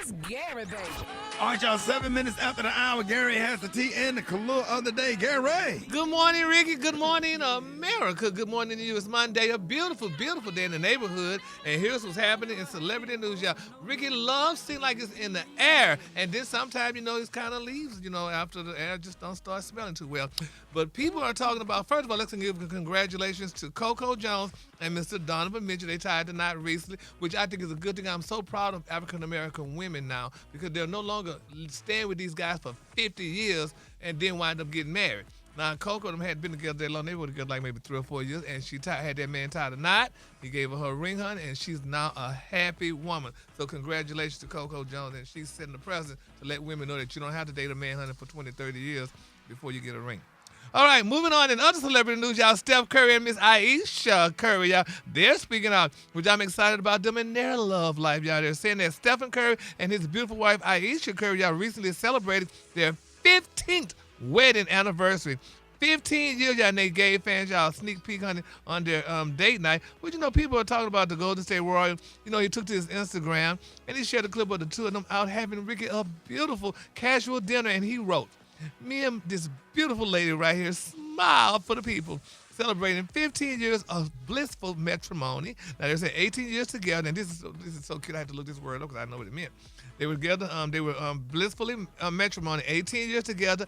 It's Gary, baby. All right, y'all, 7 minutes after the hour, Gary has the tea and the color of the day. Gary. Good morning, Ricky. Good morning, America. Good morning to you. It's Monday, a beautiful, beautiful day in the neighborhood. And here's what's happening in celebrity news, y'all. Ricky love seems like it's in the air. And then sometimes, it's kind of leaves, after the air just don't start smelling too well. But people are talking about, first of all, let's give congratulations to Coco Jones and Mr. Donovan Mitchell. They tied the knot recently, which I think is a good thing. I'm so proud of African-American women now because they're no longer staying with these guys for 50 years and then wind up getting married. Now, Coco them had been together that long. They were together like maybe 3 or 4 years, and she had that man tie the knot. He gave her ring, honey, and she's now a happy woman. So congratulations to Coco Jones, and she's setting the precedent to let women know that you don't have to date a man, honey, for 20, 30 years before you get a ring. All right, moving on in other celebrity news, y'all. Steph Curry and Miss Aisha Curry, y'all, they're speaking out, which I'm excited about them in their love life, y'all. They're saying that Stephen Curry and his beautiful wife Aisha Curry, y'all, recently celebrated their 15th wedding anniversary. 15 years, y'all, and they gave fans, y'all, a sneak peek, honey, on their date night. Which, people are talking about the Golden State Warriors. He took to his Instagram, and he shared a clip of the two of them out having, Ricky, a beautiful casual dinner, and he wrote, "Me and this beautiful lady right here smile for the people, celebrating 15 years of blissful matrimony." Now, they're saying 18 years together, and this is so cute. I had to look this word up because I know what it meant. They were together. They were blissfully matrimony, 18 years together,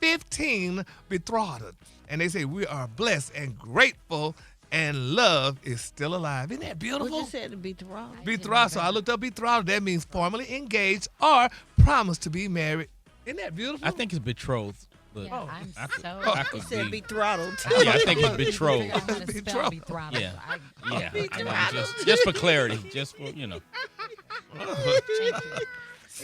15 betrothed. And they say, "We are blessed and grateful, and love is still alive." Isn't that beautiful? What you said, betrothed? Betrothed. So I looked up betrothed. That means formally engaged or promised to be married. Isn't that beautiful? I think it's betrothed. But Yeah, I'm so. I could He said be. betrothed. Yeah, I think it's betrothed. I'm gonna spell betrothed. Yeah. So Yeah, I mean, just for clarity, just for He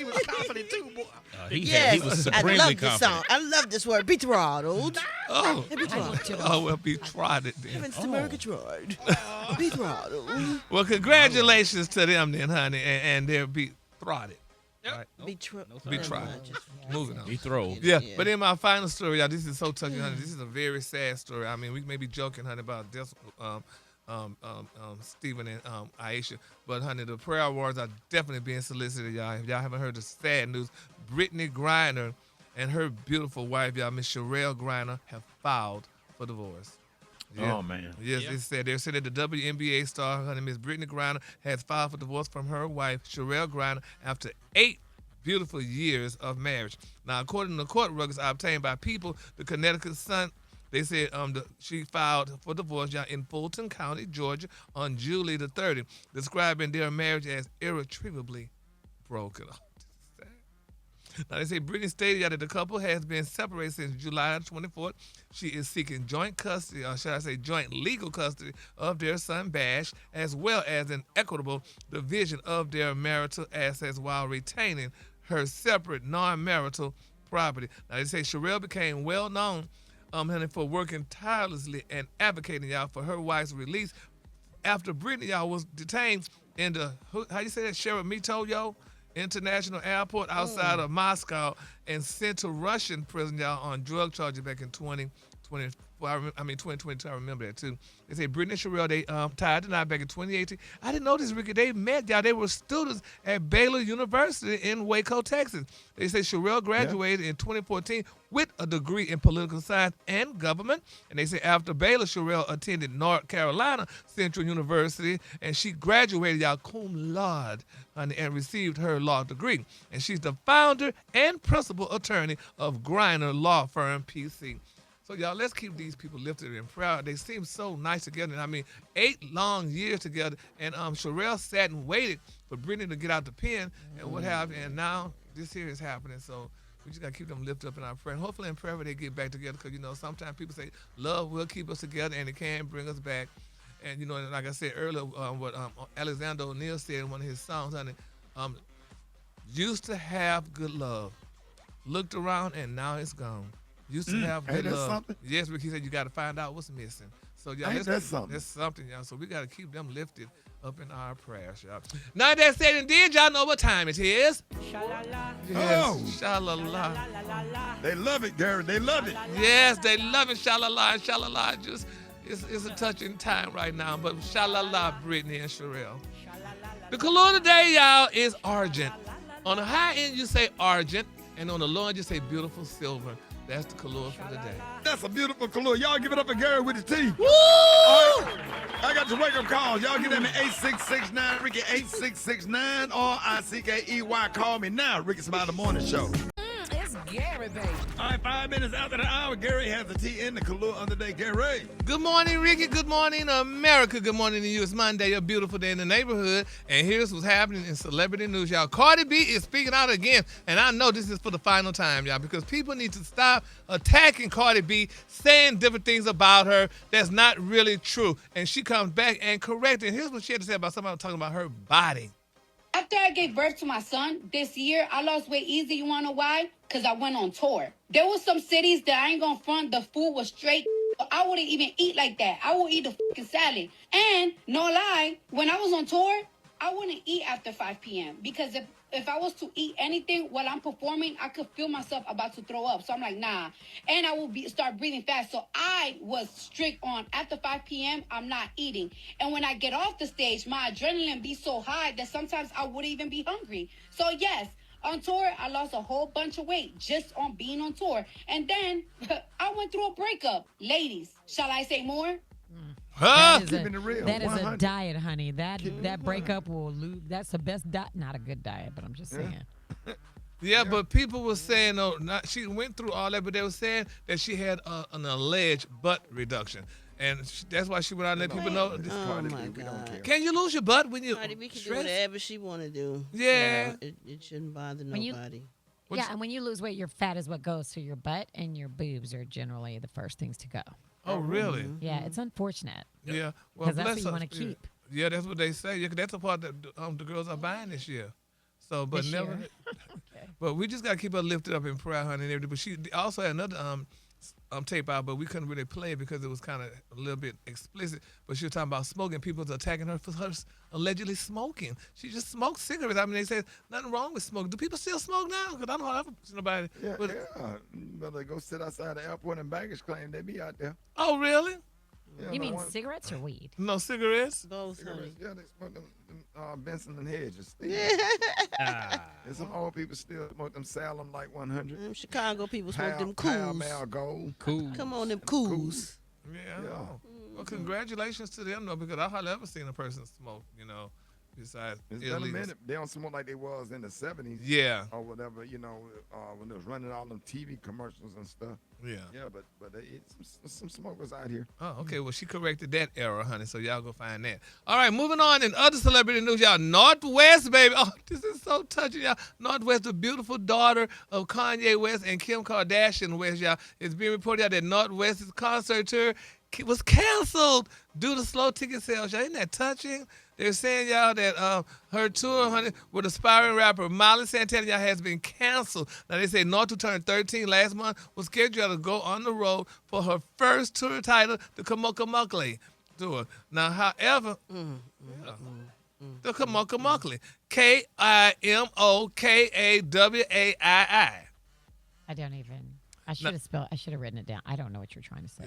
was confident too, boy. he was I supremely love this confident. song. I love this word, betrothed. Oh, Betrothed. well, betrothed then. Heavens to Murgatroyd. Betrothed. Well, congratulations to them then, honey, and they're betrothed. Right? Betrothed. Betrothed. Moving on. Betrothed. Yeah, but in my final story, y'all, this is so touching, honey. This is a very sad story. I mean, we may be joking, honey, about this, Stephen and Aisha, but honey, the prayer awards are definitely being solicited, y'all. If y'all haven't heard the sad news, Brittany Griner and her beautiful wife, y'all, Miss Sherelle Griner, have filed for divorce. Yeah. Oh, man. Yes, they're saying that the WNBA star, honey, Miss Brittany Griner, has filed for divorce from her wife, Sherelle Griner, after 8 beautiful years of marriage. Now, according to court records obtained by People, the Connecticut Sun, they said she filed for divorce in Fulton County, Georgia, on July the 30th, describing their marriage as irretrievably broken. Now, they say Brittany stated that the couple has been separated since July 24th. She is seeking joint custody, or should I say joint legal custody, of their son, Bash, as well as an equitable division of their marital assets while retaining her separate non-marital property. Now, they say Sherelle became well-known for working tirelessly and advocating, y'all, for her wife's release after Brittany, y'all, was detained in the, how you say that, Sheremetyevo International Airport outside of Moscow and sent to Russian prison, y'all, on drug charges back in 2022. I remember that too. They say Brittany and Sherelle, they tied the knot back in 2018. I didn't know this, Ricky. They met, y'all. They were students at Baylor University in Waco, Texas. They say Sherelle graduated in 2014 with a degree in political science and government. And they say after Baylor, Sherelle attended North Carolina Central University, and she graduated, y'all, cum laude, and received her law degree. And she's the founder and principal attorney of Griner Law Firm, PC. So, y'all, let's keep these people lifted and proud. They seem so nice together. And, I mean, 8 long years together. And Sherelle sat and waited for Brittany to get out the pen and what have you. And now this here is happening. So we just got to keep them lifted up in our prayer. And hopefully in prayer they get back together because, sometimes people say love will keep us together and it can bring us back. And, like I said earlier, what Alexander O'Neal said in one of his songs, honey, used to have good love. Looked around and now it's gone. Used to have good love. Something? Yes, Ricky said you got to find out what's missing. So, y'all, That's something. That's something, y'all. So we got to keep them lifted up in our prayers, y'all. Now that said and did, y'all know what time it is. Sha-la-la. Yes, Oh. sha-la-la. They love it, Gary. They love it. Yes, they love it, sha-la-la. Sha-la-la. Just, it's a touching time right now, but sha-la-la, Brittany and Sherelle. The color today, y'all, is argent. On the high end, you say argent, and on the low end, you say beautiful silver. That's the color for the day. That's a beautiful color. Y'all give it up for Gary with the T. Woo! All right. I got your wake-up calls. Y'all get them at 8669 Ricky 8669 RICKEY. Call me now. Ricky Smiley Morning Show. It's Gary, baby. All right, 5 minutes after the hour, Gary has the tea in the color of the day. Gary. Good morning, Ricky. Good morning, America. Good morning to you. It's Monday, a beautiful day in the neighborhood. And here's what's happening in celebrity news, y'all. Cardi B is speaking out again. And I know this is for the final time, y'all, because people need to stop attacking Cardi B, saying different things about her that's not really true. And she comes back and corrects it. And here's what she had to say about somebody talking about her body. After I gave birth to my son this year, I lost weight easy. You want to know why? Because I went on tour. There was some cities that I ain't going to front. The food was straight. I wouldn't even eat like that. I would eat a fucking salad. And no lie, when I was on tour, I wouldn't eat after 5 p.m. Because if I was to eat anything while I'm performing, I could feel myself about to throw up. So I'm like, nah. And I will start breathing fast. So I was strict on after 5 p.m., I'm not eating. And when I get off the stage, my adrenaline be so high that sometimes I wouldn't even be hungry. So yes, on tour, I lost a whole bunch of weight just on being on tour. And then I went through a breakup. Ladies, shall I say more? Huh? Keeping it real. That is a 100. diet, honey. That breakup will lose. That's the best diet. Not a good diet, but I'm just saying. Yeah, but people were saying, she went through all that, but they were saying that she had an alleged butt reduction. And that's why she went out and let people know. Oh, my God. Can you lose your butt when you Cardi B can do stress? whatever she want to do. Yeah. It shouldn't bother When you- nobody. Yeah, and when you lose weight, your fat is what goes. So your butt and your boobs are generally the first things to go. Oh, really? Yeah, it's unfortunate Yeah. Well, because that's what bless you her want to spirit. keep. Yeah, that's what they say. Yeah, 'cause that's the part that the girls are buying this year. So, but This never. year. But we just gotta keep her lifted up in prayer, honey, and everything. But she also had another tape out, but we couldn't really play it because it was kind of a little bit explicit. But she was talking about smoking. People was attacking her for her allegedly smoking. She just smoked cigarettes. I mean, they said nothing wrong with smoking. Do people still smoke now? Because I don't ever see nobody. Yeah, with- Better go sit outside the airport and baggage claim. They be out there. Oh, really? Yeah, You no mean one- cigarettes or weed? No cigarettes? Both, honey. cigarettes? Yeah, they smoke them Benson and Hedges. There's some old people still smoke them Salem like 100. Them Chicago people smoke them Pall cools. Mall Gold. Cool. Come on, them cools. Yeah. I Yeah. know. Well, congratulations to them, though, because I hardly ever seen a person smoke, besides It's been a illegals. minute. They don't smoke like they was in the 70s. Yeah. Or whatever, when they was running all them TV commercials and stuff. Yeah. Yeah, but some smokers out here. Oh, okay. Well, she corrected that error, honey. So y'all go find that. All right, moving on in other celebrity news, y'all. Northwest, baby. Oh, this is so touching, y'all. Northwest, the beautiful daughter of Kanye West and Kim Kardashian West, y'all. It's being reported out that Northwest's concert tour was canceled due to slow ticket sales, y'all. Isn't that touching? They're saying, y'all, that her tour, honey, with aspiring rapper Miley Santana, y'all, has been canceled. Now, they say North, who turned 13 last month, was scheduled to go on the road for her first tour title, the Kamoka tour. Now, however, the Kamoka Kimokawai. I don't even. I should have written it down. I don't know what you're trying to say.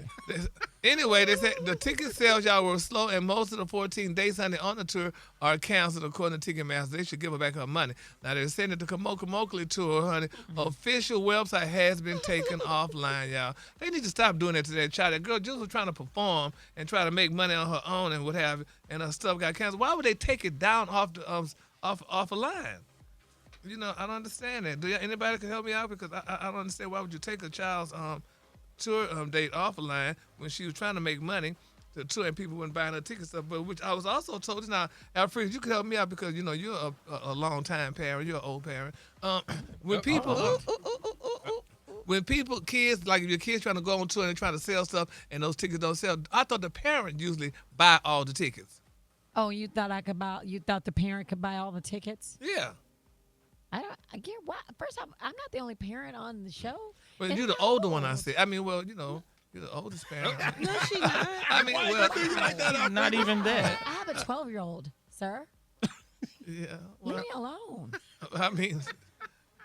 Anyway, they said the ticket sales, y'all, were slow, and most of the 14 days, honey, on the tour are canceled, according to Ticketmaster. They should give her back her money. Now, they're saying that the Kamoka tour, honey, official website has been taken offline, y'all. They need to stop doing that to that child. That girl just was trying to perform and try to make money on her own and what have you, and her stuff got canceled. Why would they take it down off the off a line? I don't understand that. Anybody can help me out? Because I don't understand why would you take a child's tour date off a line when she was trying to make money to tour and people weren't buying her tickets stuff. But which I was also told, now, Alfred, you can help me out because, you're a long-time parent. You're an old parent. When kids, like if your kid's trying to go on tour and they're trying to sell stuff and those tickets don't sell, I thought the parent usually buy all the tickets. Oh, you thought the parent could buy all the tickets? Yeah. I get why. First off, I'm not the only parent on the show. Well, And you're the how older one, I old? said. I mean, well, you're the oldest parent. No, she not. I mean, well, Not even that. I have a 12-year-old, sir. yeah. Leave Well, me alone. I mean,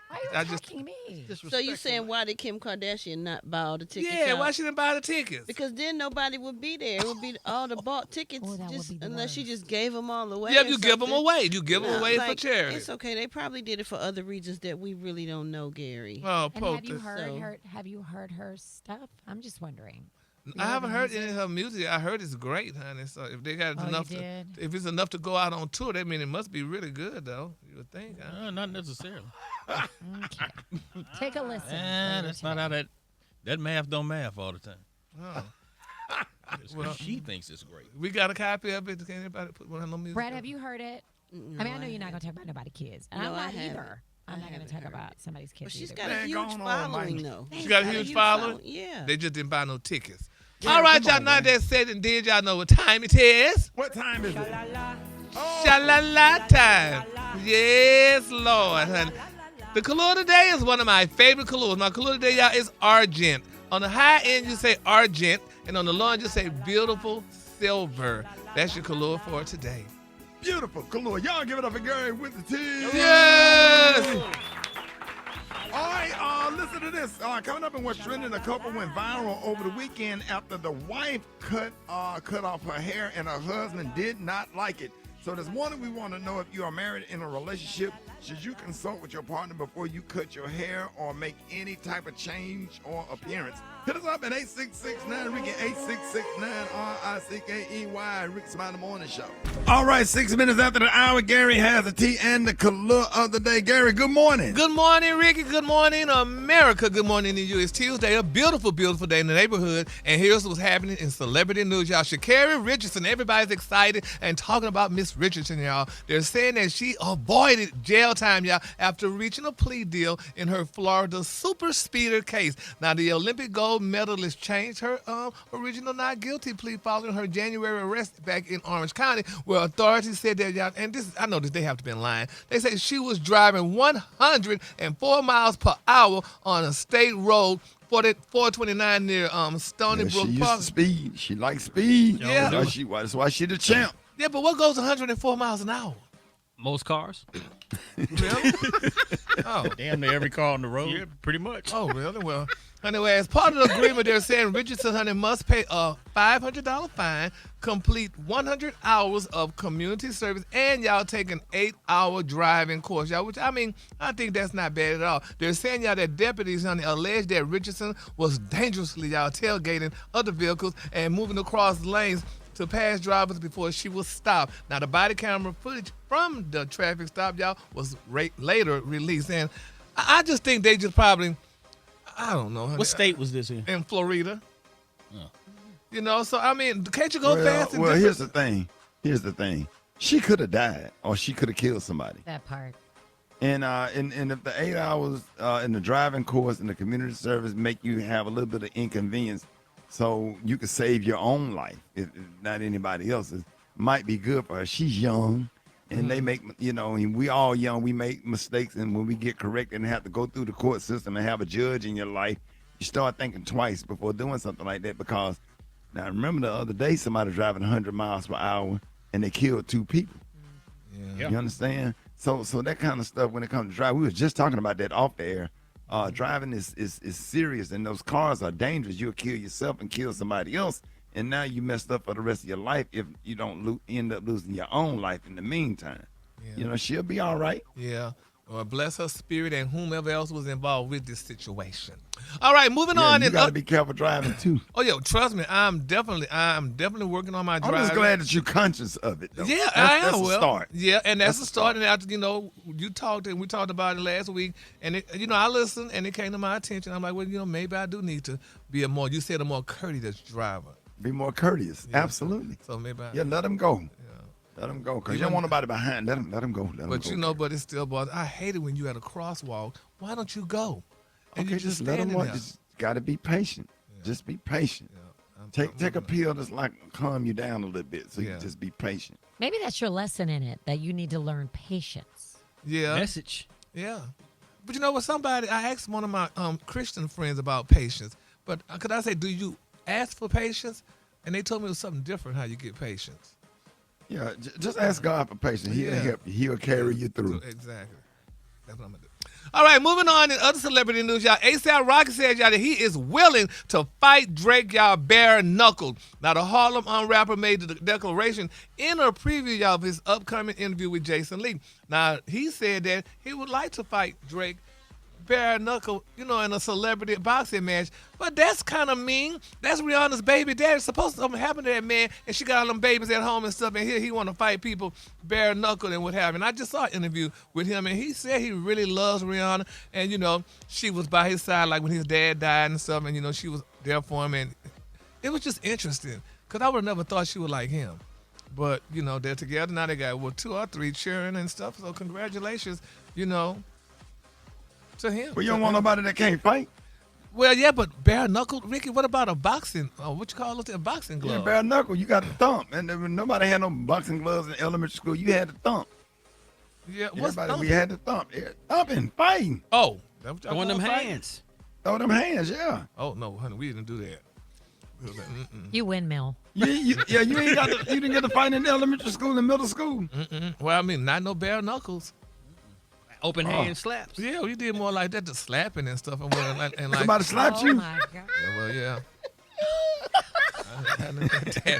Why are I just Attacking me. So you saying why did Kim Kardashian not buy all the tickets? yeah. out? Why she didn't buy the tickets? Because then nobody would be there. It would be all the bought tickets, Oh, that would just be the unless she worst. just gave them all away. Yeah, or you give them something. away. You give them No, away for like, charity. It's okay. They probably did it for other reasons that we really don't know, Gary. Oh, And poke have you this. heard So- her? Have you heard her stuff? I'm just wondering. I haven't heard any of her music. I heard it's great, honey. So if they got Oh, you enough, did? if it's enough to go out on tour, that means it must be really good, though. You would think. Huh? Not necessarily. Okay. Take a listen. That's not how that math don't math all the time. Oh. Well, she thinks it's great. We got a copy of it. Can anybody put one on the music? Brad, have you heard it? No, I mean, I know you're not going to talk about nobody's kids. And No, I'm I not haven't. either. I'm not going to haven't talk heard about somebody's kids But she's either. got Man, a huge go on, following, Mike. though. She got a huge following? Yeah. They just didn't buy no tickets. Yeah, All right, come y'all. on, Now man. that said and did, y'all know what time it is. What time is it? Sha-la-la time. Yes, Lord, honey. The color today is one of my favorite colors. My color today, y'all, is argent. On the high end, you say argent, and on the low end, you say beautiful silver. That's your color for today. Beautiful color. Y'all give it up for Gary with the T. Yes! All right, listen to this. Coming up in what's trending, a couple went viral over the weekend after the wife cut off her hair and her husband did not like it. So this morning we want to know if you are married in a relationship, should you consult with your partner before you cut your hair or make any type of change or appearance? Hit us up at 8669 Ricky 8669 RICKEY Ricky Smiley Morning Show. All right, 6 minutes after the hour, Gary has the tea and the color of the day. Gary, good morning. Good morning, Ricky. Good morning, America. Good morning to you. It's Tuesday, a beautiful, beautiful day in the neighborhood. And here's what's happening in celebrity news, y'all. Sha'Carri Richardson, everybody's excited and talking about Miss Richardson, y'all. They're saying that she avoided jail time, y'all, after reaching a plea deal in her Florida super speeder case. Now, the Olympic gold medalist changed her original not guilty plea following her January arrest back in Orange County, where authorities said that, y'all, and this, I know that they have to be lying. They say she was driving 104 miles per hour on a state road 429 near Stony Yeah, she Brook used Park. to speed. She likes speed. Yeah. That's why she the champ. Yeah, but what goes 104 miles an hour? Most cars. Really? Oh. Damn near every car on the road. Yeah, pretty much. Oh, really? Well, anyway, as part of the agreement, they're saying Richardson, honey, must pay a $500 fine, complete 100 hours of community service, and y'all take an 8-hour driving course, y'all, which, I mean, I think that's not bad at all. They're saying, y'all, that deputies, honey, alleged that Richardson was dangerously, y'all, tailgating other vehicles and moving across lanes to pass drivers before she was stopped. Now, the body camera footage from the traffic stop, y'all, was later released. And I just think they just probably, I don't know. honey, What state was this in? in Florida. Oh. You know, so, I mean, can't you go fast and Well, here's different? the thing. Here's the thing. She could have died, or she could have killed somebody. That part. And if the 8 hours in the driving course and the community service make you have a little bit of inconvenience, so you could save your own life, if not anybody else's, might be good for her. She's young, and they make, and we all young, we make mistakes, and when we get corrected and have to go through the court system and have a judge in your life, you start thinking twice before doing something like that. Because now, remember the other day, somebody driving 100 miles per hour and they killed 2 people. Yeah. You understand? So that kind of stuff when it comes to driving, we was just talking about that off the air. Driving is serious, and those cars are dangerous. You'll kill yourself and kill somebody else, and now you messed up for the rest of your life if you don't end up losing your own life in the meantime. Yeah. She'll be all right. Yeah. Well, bless her spirit and whomever else was involved with this situation. All right, moving Yeah, on. you and got to be careful driving too. Oh, yo, trust me, I'm definitely working on my I'm driving. just glad that you're conscious of it, though. Yeah, that's I am. a Well, start. yeah, and that's That's a a start. start. And after, you talked and we talked about it last week, and I listened and it came to my attention. I'm like, well, maybe I do need to be you said a more courteous driver. Be more courteous. Yeah, Absolutely. So maybe I. Yeah, let them go. Let them go, because you don't want nobody behind. Let them go. Let 'em But go. but it's still bothers. I hate it when you at a crosswalk. Why don't you go? And Okay, you just let them standing walk. there. Just got to be patient. Just be patient. I'm Take a moving pill that's like calm you down a little bit, so you Yeah. can just be patient. Maybe that's your lesson in it, that you need to learn patience. Yeah. Message. Yeah. But you know what? I asked one of my Christian friends about patience. But could I say, do you ask for patience? And they told me it was something different how you get patience. Yeah, just ask God for patience. He'll Yeah. help you. He'll carry you through. Exactly. That's what I'm going to do. All right, moving on in other celebrity news, y'all. A$AP Rocky said, y'all, that he is willing to fight Drake, y'all, bare knuckled. Now, the Harlem rapper made the declaration in a preview, y'all, of his upcoming interview with Jason Lee. Now, he said that he would like to fight Drake bare knuckle, in a celebrity boxing match. But that's kind of mean. That's Rihanna's baby daddy. Supposed to something happen to that man, and she got all them babies at home and stuff, and here he want to fight people bare knuckle and what have you. And I just saw an interview with him, and he said he really loves Rihanna, and, she was by his side like when his dad died and stuff, and, she was there for him, and it was just interesting, because I would have never thought she would like him. But, they're together. Now they got, 2 or 3 cheering and stuff, so congratulations, to him. Well, you don't want nobody that can't fight. Well, yeah, but bare knuckle, Ricky. What about a boxing? What you call it? A boxing glove? Yeah, bare knuckle. You got the thump, and nobody had no boxing gloves in elementary school. You had the thump. Yeah, what's everybody? We had the thump. Yeah, thumping, fighting. Oh, Throw in them hands. Throw them hands. Yeah. Oh no, honey, we didn't do that. We was like, You windmill. You didn't get to fight in elementary school and middle school. Well, I mean, not no bare knuckles. Open hand slaps. Yeah, we did more like that, the slapping and stuff, and like Somebody slapped Oh you. my God. Yeah, well, yeah.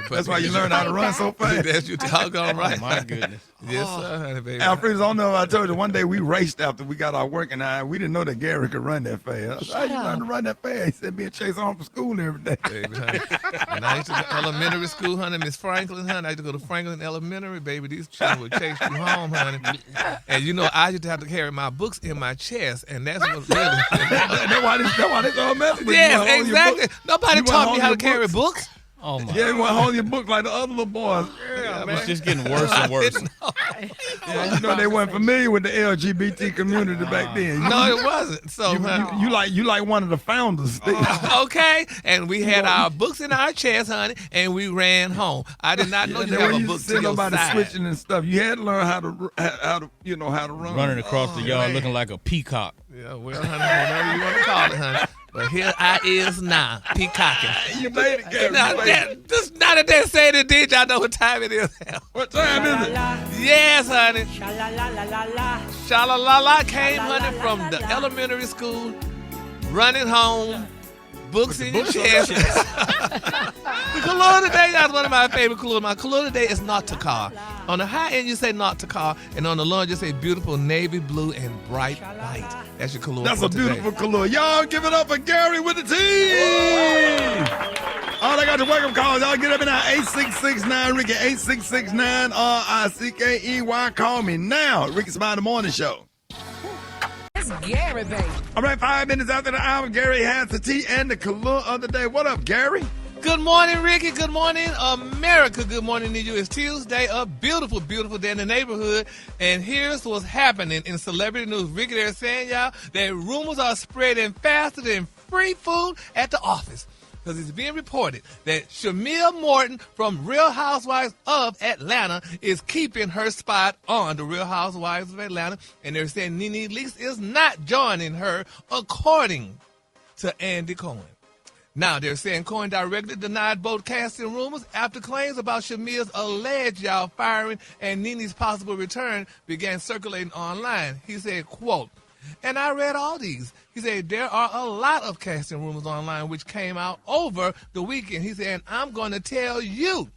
That's why you learn how to run so fast. That's you doggone right. Oh, my goodness. Yes, sir, honey, baby. Alfred, I don't know if I told you, one day we raced after we got our work, and we didn't know that Gary could run that fast. How you learn to run that fast? He said, being chased home from school every day. Baby, honey. When I used to go to elementary school, honey, Miss Franklin, honey, I used to go to Franklin Elementary, baby. These children would chase you home, honey. And I used to have to carry my books in my chest, and that's what really. That's why they all messing with you. Yes, exactly. Nobody taught me how to carry books. Oh, my. Yeah, you want to hold your book like the other little boys. Yeah, It's just getting worse and worse. Yeah, they weren't familiar with the LGBT community back then. No, it wasn't. So, You like one of the founders. okay, and we had our books in our chest, honey, and we ran home. I did not know you have a book to your nobody side. switching and stuff. You had to learn how to run. Running across the yard looking like a peacock. Yeah, well, honey, whatever you want to call it, honey. But here I is now, peacocking. You made it, Gary. Now that they said it did, y'all know what time it is. What time is it? Yes, honey. Sha-la-la-la came, honey, from the elementary school, running home, books in your chest. The color today, that's one of my favorite colors. My color today is not to car. On the high end, you say not to car, and on the low end, you say beautiful navy blue and bright white. That's your color. That's for a today. beautiful color. Y'all give it up for Gary with the T. All I got to welcome calls. Y'all get up in now. 8669 Ricky. 8669 Rickey. Call me now. Ricky Smiley the Morning Show. It's Gary, baby. All right, 5 minutes after the hour, Gary has the tea and the color of the day. What up, Gary? Good morning, Ricky. Good morning, America. Good morning to you. It's Tuesday, a beautiful, beautiful day in the neighborhood. And here's what's happening in celebrity news. Ricky, they're saying, y'all, that rumors are spreading faster than free food at the office. Because it's being reported that Shamia Morton from Real Housewives of Atlanta is keeping her spot on the Real Housewives of Atlanta. And they're saying Nene Leakes is not joining her, according to Andy Cohen. Now, they're saying Cohen directly denied both casting rumors after claims about Shamia's alleged firing and Nene's possible return began circulating online. He said, quote, and I read all these. He said, there are a lot of casting rumors online which came out over the weekend. He said, and I'm going to tell you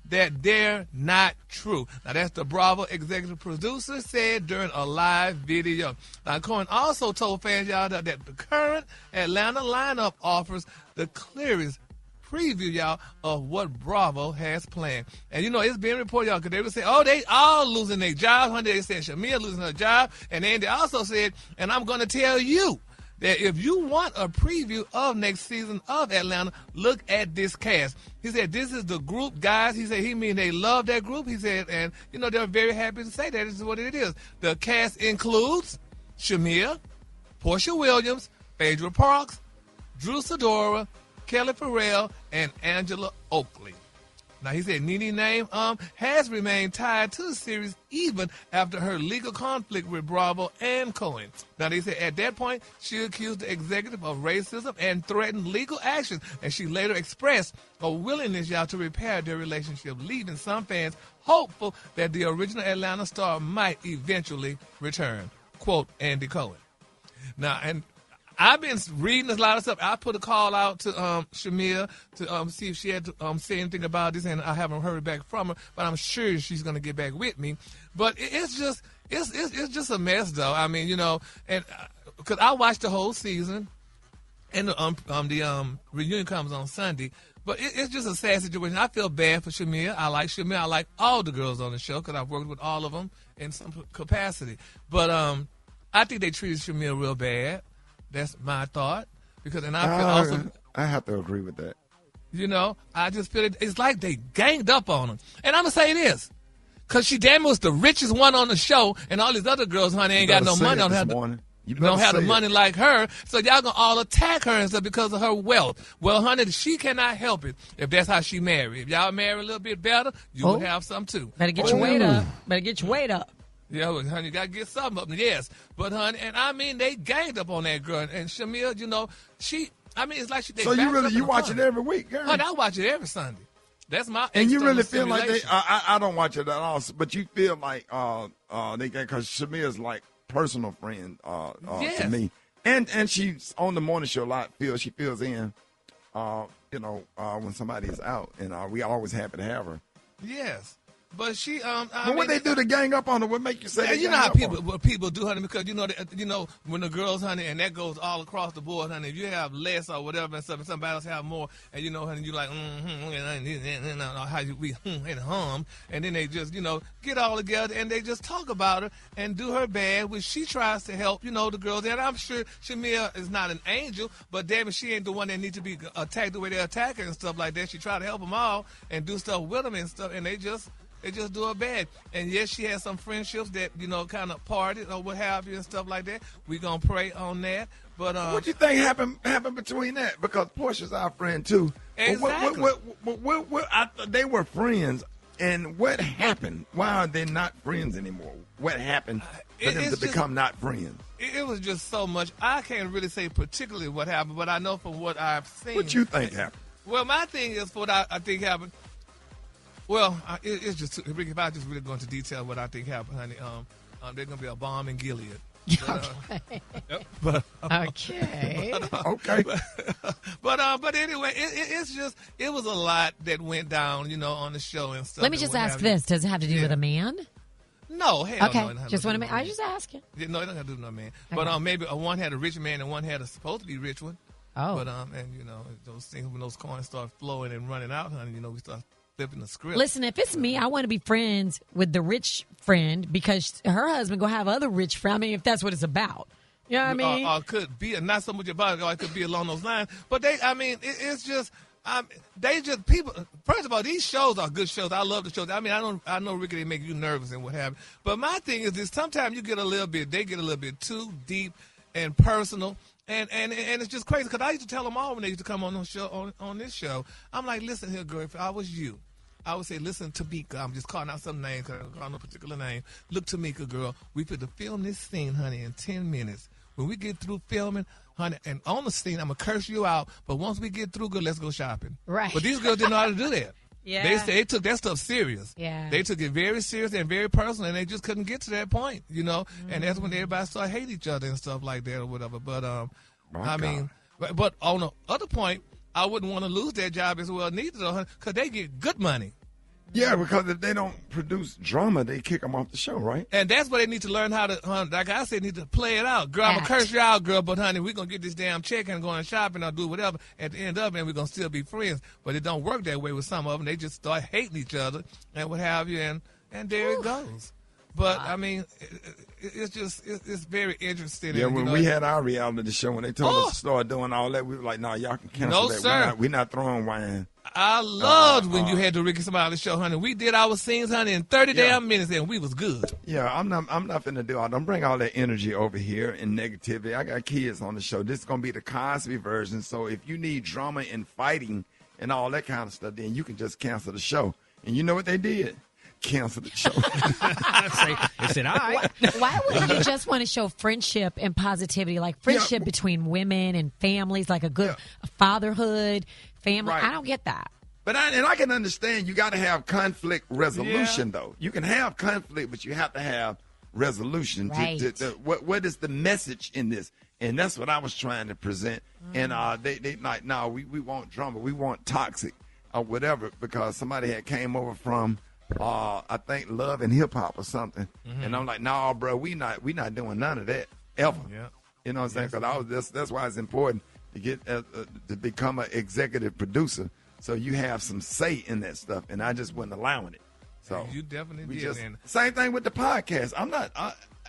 that they're not true. Now, that's the Bravo executive producer said during a live video. Now, Cohen also told fans, y'all, that the current Atlanta lineup offers the clearest preview, y'all, of what Bravo has planned. And, it's being reported, y'all, because they would say, oh, they all losing their jobs. Honey, they said Shamia losing her job. And Andy also said, and I'm going to tell you that if you want a preview of next season of Atlanta, look at this cast. He said, this is the group, guys. He said, they love that group. He said, and, they're very happy to say that. This is what it is. The cast includes Shamia, Portia Williams, Phaedra Parks, Drew Sidora, Kelly Farrell, and Angela Oakley. Now, he said Nene's name has remained tied to the series even after her legal conflict with Bravo and Cohen. Now, they said at that point, she accused the executive of racism and threatened legal action, and she later expressed a willingness, y'all, to repair their relationship, leaving some fans hopeful that the original Atlanta star might eventually return. Quote, Andy Cohen. Now, and I've been reading a lot of stuff. I put a call out to Shamia to see if she had to say anything about this, and I haven't heard back from her. But I'm sure she's going to get back with me. But it's just a mess, though. I mean, and because I watched the whole season, and the reunion comes on Sunday. But it's just a sad situation. I feel bad for Shamia. I like Shamia. I like all the girls on the show because I've worked with all of them in some capacity. But I think they treated Shamia real bad. That's my thought. And I feel also, I have to agree with that. I just feel it's like they ganged up on her. And I'm going to say this. Because she damn was the richest one on the show, and all these other girls, honey, ain't got no money on her. Don't have the money like her, so y'all gonna all attack her and stuff because of her wealth. Well, honey, she cannot help it if that's how she married. If y'all marry a little bit better, you will have some too. Better get your weight up. Better get your weight up. Yeah, well, honey, you gotta get something up. Yes, but honey, and I mean they ganged up on that girl, and Shamia, it's like she. So you watch it every week, girl? Honey, I watch it every Sunday. That's my. And you really feel like they? I don't watch it at all, but you feel like they because Shamia's like personal friend yes. to me, and she's on the morning show a lot. She fills in, when somebody is out, and we always happy to have her. Yes. But she, but what they do to gang up on her? What make you say? You know how people do, honey, because when the girls, honey, and that goes all across the board, honey. If you have less or whatever and stuff, and somebody else have more, and honey, you like how we and hum, and then they just get all together and they just talk about her and do her bad, which she tries to help the girls. And I'm sure Shamia is not an angel, but damn it, she ain't the one that needs to be attacked the way they attack her and stuff like that. She try to help them all and do stuff with them and stuff, and they just do her bad. And yes, she has some friendships that, kind of parted or what have you and stuff like that. We going to pray on that. But what do you think happened between that? Because Portia's our friend, too. Exactly. They were friends. And what happened? Why are they not friends anymore? What happened for them to become not friends? It was just so much. I can't really say particularly what happened, but I know from what I've seen. What you think happened? Well, my thing is what I think happened. Well, it's just, Ricky, if I just really go into detail what I think happened, honey, there's going to be a bomb in Gilead. Okay. Okay. But anyway, it was a lot that went down, on the show and stuff. Let me just ask this. Does it have to do with a man? No, hell okay. No. Just want to make, I just asking. Yeah, no, it don't have to do with no man. Okay. But maybe one had a rich man and one had a supposed to be rich one. Oh. But, those things, when those coins start flowing and running out, honey, we start flipping the script. Listen, if it's me, I want to be friends with the rich friend because her husband gonna have other rich friends. I mean, if that's what it's about, you know what I mean? Or could be not so much about it, or it could be along those lines. But it's just people. First of all, these shows are good shows. I love the shows. I mean, I know Rickey, they make you nervous and what have you. But my thing is this: sometimes they get a little bit too deep and personal. And it's just crazy because I used to tell them all when they used to come on this show. I'm like, listen here, girl, if I was you, I would say, listen, Tamika. I'm just calling out some names because I don't call no particular name. Look, Tamika, girl, we put to film this scene, honey, in 10 minutes. When we get through filming, honey, and on the scene, I'm going to curse you out. But once we get through, girl, let's go shopping. Right. But these girls didn't know how to do that. Yeah. They took that stuff serious. Yeah. They took it very serious and very personal, and they just couldn't get to that point, Mm-hmm. And that's when everybody started hating each other and stuff like that or whatever. But, mean, but on the other point, I wouldn't want to lose that job as well, neither, though, because they get good money. Yeah, because if they don't produce drama, they kick them off the show, right? And that's what they need to learn how to, like I said, need to play it out. Girl, I'm going to curse you out, girl, but honey, we're going to get this damn check and go and shopping or do whatever at the end of it, and we're going to still be friends. But it don't work that way with some of them. They just start hating each other and what have you, and there it goes. But, I mean, it's very interesting. Yeah, when we had our reality show, when they told us to start doing all that, we were like, no, y'all can cancel No, that. sir. We're not throwing wine. I loved when you had the Rickey Smiley show, honey. We did our scenes, honey, in 30 damn minutes, and we was good. Yeah, I'm not finna do all. Don't bring all that energy over here and negativity. I got kids on the show. This is gonna be the Cosby version. So if you need drama and fighting and all that kind of stuff, then you can just cancel the show. And you know what they did? Cancel the show. They said, all right. Why wouldn't you just want to show friendship and positivity, like friendship between women and families, like a good fatherhood, family? Right. I don't get that. But I can understand you got to have conflict resolution, though. You can have conflict, but you have to have resolution. Right. What is the message in this? And that's what I was trying to present. And they like, no, we want drama. We want toxic or whatever, because somebody had came over from, I think, Love and Hip Hop or something. And I'm like, no, bro, we not doing none of that ever. Yeah. You know what I'm saying? Because that's why it's important to get to become an executive producer, so you have some say in that stuff. And I just wasn't allowing it. So You definitely did. Same thing with the podcast. I'm not.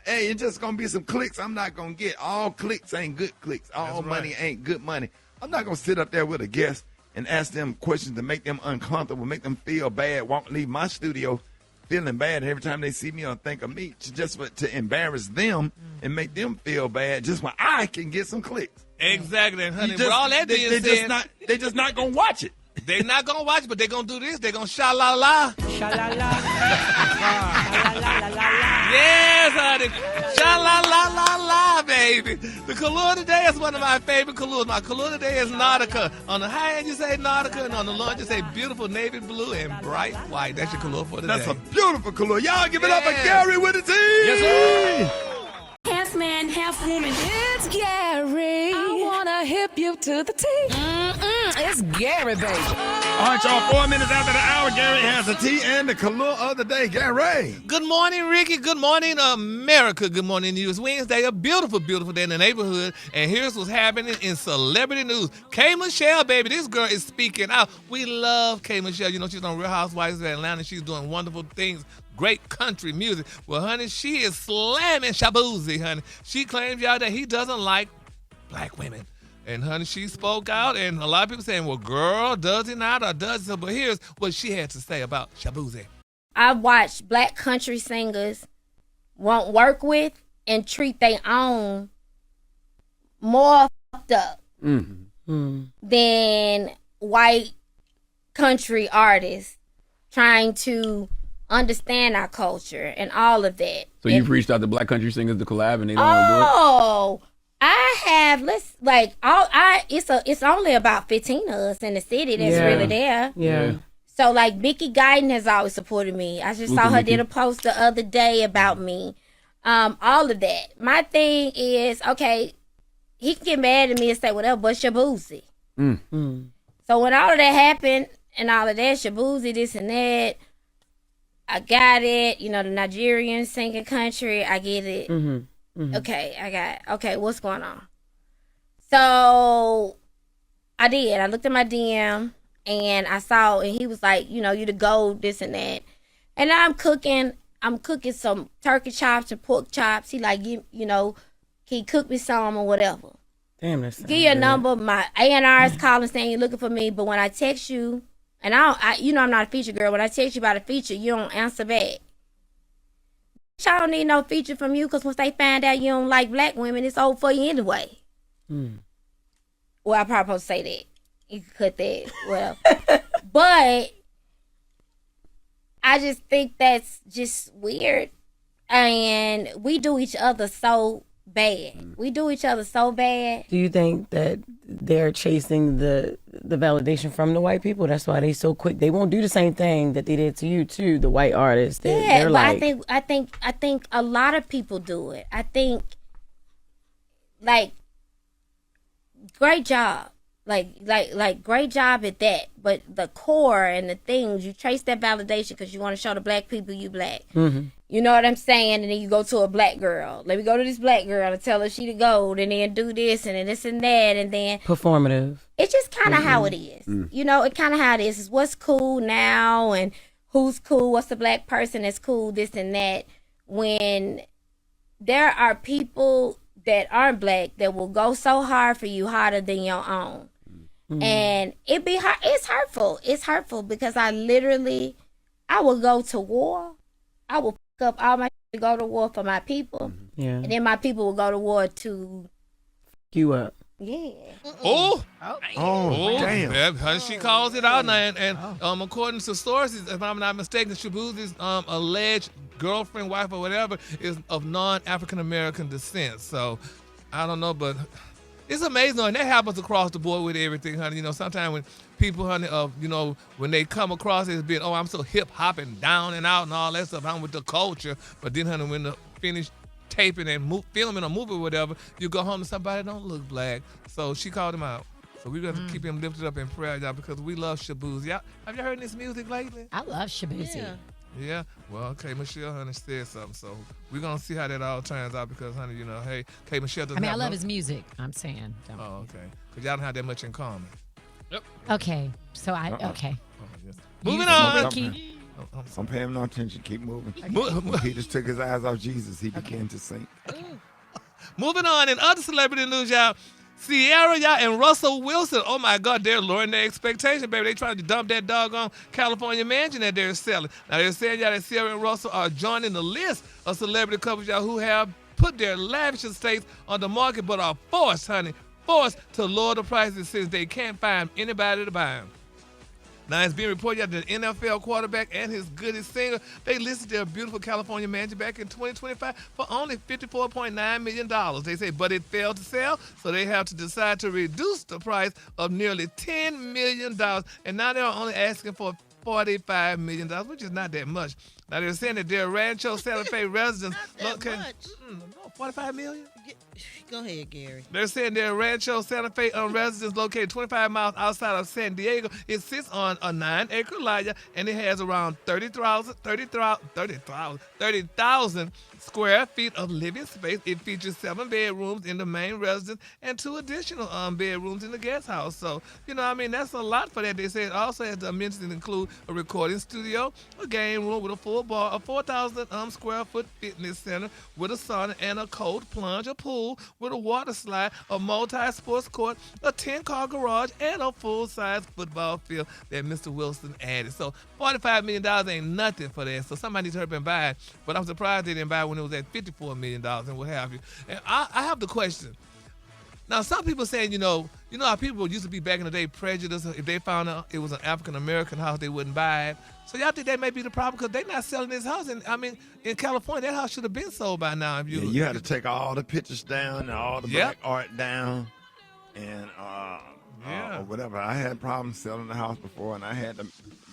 Hey, it's just gonna be some clicks. I'm not gonna get all clicks. Ain't good clicks. All money ain't good money. I'm not gonna sit up there with a guest and ask them questions to make them uncomfortable, make them feel bad, leave my studio feeling bad every time they see me or think of me, to embarrass them and make them feel bad, just when I can get some clicks. Exactly, and honey, with all that being said, they just not gonna watch it. They're not gonna watch it, but they're gonna do this. They're gonna sha-la-la. Sha-la-la. Yes, honey. Sha-la-la-la-la, baby. The color today is one of my favorite colors. My color today is Nautica. On the high end, you say Nautica, and on the low end, you say beautiful navy blue and bright white. That's your color for today. That's a beautiful color. Y'all give it up for Gary with a T. Yes, sir. Half man, half woman. It's Gary. I wanna hip you to the T. It's Gary, baby. All right, y'all. 4 minutes after the hour, Gary has a T and the color of the day. Gary. Good morning, Ricky. Good morning, America. Good morning, you. It's Wednesday, a beautiful, beautiful day in the neighborhood. And here's what's happening in celebrity news. K. Michelle, baby, this girl is speaking out. We love K. Michelle. You know, she's on Real Housewives of Atlanta. She's doing wonderful things. Great country music. Well, honey, she is slamming Shabuzi, honey. She claims, y'all, that he doesn't like black women. And, honey, she spoke out, and a lot of people saying, well, girl, does he not or does he? But here's what she had to say about Shabuzi. I watched black country singers won't work with and treat their own more fucked up than white country artists trying to understand our culture and all of that. So you've reached out to black country singers to collab and they don't want to do it? Oh, I have. It's only about 15 of us in the city that's really there. Yeah. So like Mickey Guyton has always supported me. I just saw her did a post the other day about me. All of that. My thing is, okay, he can get mad at me and say whatever, but Shabuzi. So when all of that happened and all of that, Shabuzi, this and that, I got it. You know, the Nigerian singing country, I get it. Okay, what's going on? So I did. I looked at my DM and I saw, and he was like, you know, you the gold, this and that. And I'm cooking some turkey chops and pork chops. He like, you know, can you cook me some or whatever? Damn, that's give you a number. My A&R is calling saying you're looking for me, but when I text you, and you know I'm not a feature girl. When I text you about a feature, you don't answer back. I don't need no feature from you, because once they find out you don't like black women, it's over for you anyway. Well, I probably supposed to say that. You can cut that. Well, but I just think that's just weird. And we do each other so bad. We do each other so bad. Do you think that they're chasing the validation from the white people? That's why they so quick. They won't do the same thing that they did to you too, the white artists. They're but like, I think a lot of people do it. I think, like, great job. Like great job at that. But the core and the things, you trace that validation because you want to show the black people you black. You know what I'm saying? And then you go to a black girl. Let me go to this black girl and tell her she the gold, and then do this and then this and that, and then performative. It's just kind of how it is. You know, it kind of how it is. It's what's cool now and who's cool, what's the black person that's cool, this and that. When there are people that aren't black that will go so hard for you, harder than your own. And it's hurtful. It's hurtful because I will go to war. I will pick up all my to go to war for my people. Yeah. And then my people will go to war to you up. Yeah. Oh, damn. Yeah, she calls it out now. And according to sources, if I'm not mistaken, Shabuzi's alleged girlfriend, wife, or whatever is of non-African American descent. So I don't know, but it's amazing, and that happens across the board with everything, honey. You know, sometimes when people, honey, you know, when they come across it as being, oh, I'm so hip hop and down and out and all that stuff, I'm with the culture. But then, honey, when the finished taping and filming a movie or whatever, you go home to somebody that don't look black. So she called him out. So we're going to keep him lifted up in prayer, y'all, because we love Shaboozey. Y'all, have you heard this music lately? I love Shaboozey. Yeah? Well, okay, Michelle, honey, said something. So we're going to see how that all turns out because, honey, you know, hey, Michelle doesn't I love his music. I'm saying. Don't. Oh, okay. Because y'all don't have that much in common. Yep. Okay. So okay. Yes. Moving on. Ricky. I'm paying no attention. Keep moving. When Peter took his eyes off Jesus, he began to sink. Moving on. In other celebrity news, y'all, Sierra, y'all, and Russell Wilson, oh my God, they're lowering their expectation, baby. They trying to dump that doggone California mansion that they're selling. Now, they're saying, y'all, that Sierra and Russell are joining the list of celebrity couples, y'all, who have put their lavish estates on the market but are forced to lower the prices since they can't find anybody to buy them. Now, it's being reported that the NFL quarterback and his goodie singer, they listed their beautiful California mansion back in 2025 for only $54.9 million. They say, but it failed to sell, so they have to decide to reduce the price of nearly $10 million. And now they're only asking for $45 million, which is not that much. Now, they're saying that their Rancho Santa Fe residents... Not that much. $45 million? Go ahead, Gary. They're saying their Rancho Santa Fe residence located 25 miles outside of San Diego. It sits on a 9-acre lot, and it has around 30,000 square feet of living space. It features 7 bedrooms in the main residence and 2 additional bedrooms in the guest house. So, you know, I mean, that's a lot for that. They say it also has dimensions that include a recording studio, a game room with a full bar, a 4,000 square foot fitness center with a sauna and a cold plunge, a pool with a water slide, a multi-sports court, a 10-car garage, and a full-size football field that Mr. Wilson added. So $45 million ain't nothing for that. So somebody needs to hurry and buy it. But I'm surprised they didn't buy it when it was at $54 million and what have you. And I have the question. Now, some people saying, you know how people used to be back in the day prejudiced. If they found out it was an African-American house, they wouldn't buy it. So y'all think that may be the problem because they're not selling this house. And I mean, in California, that house should have been sold by now. If you had to take all the pictures down and all the black art down and or whatever. I had problems selling the house before, and I had to.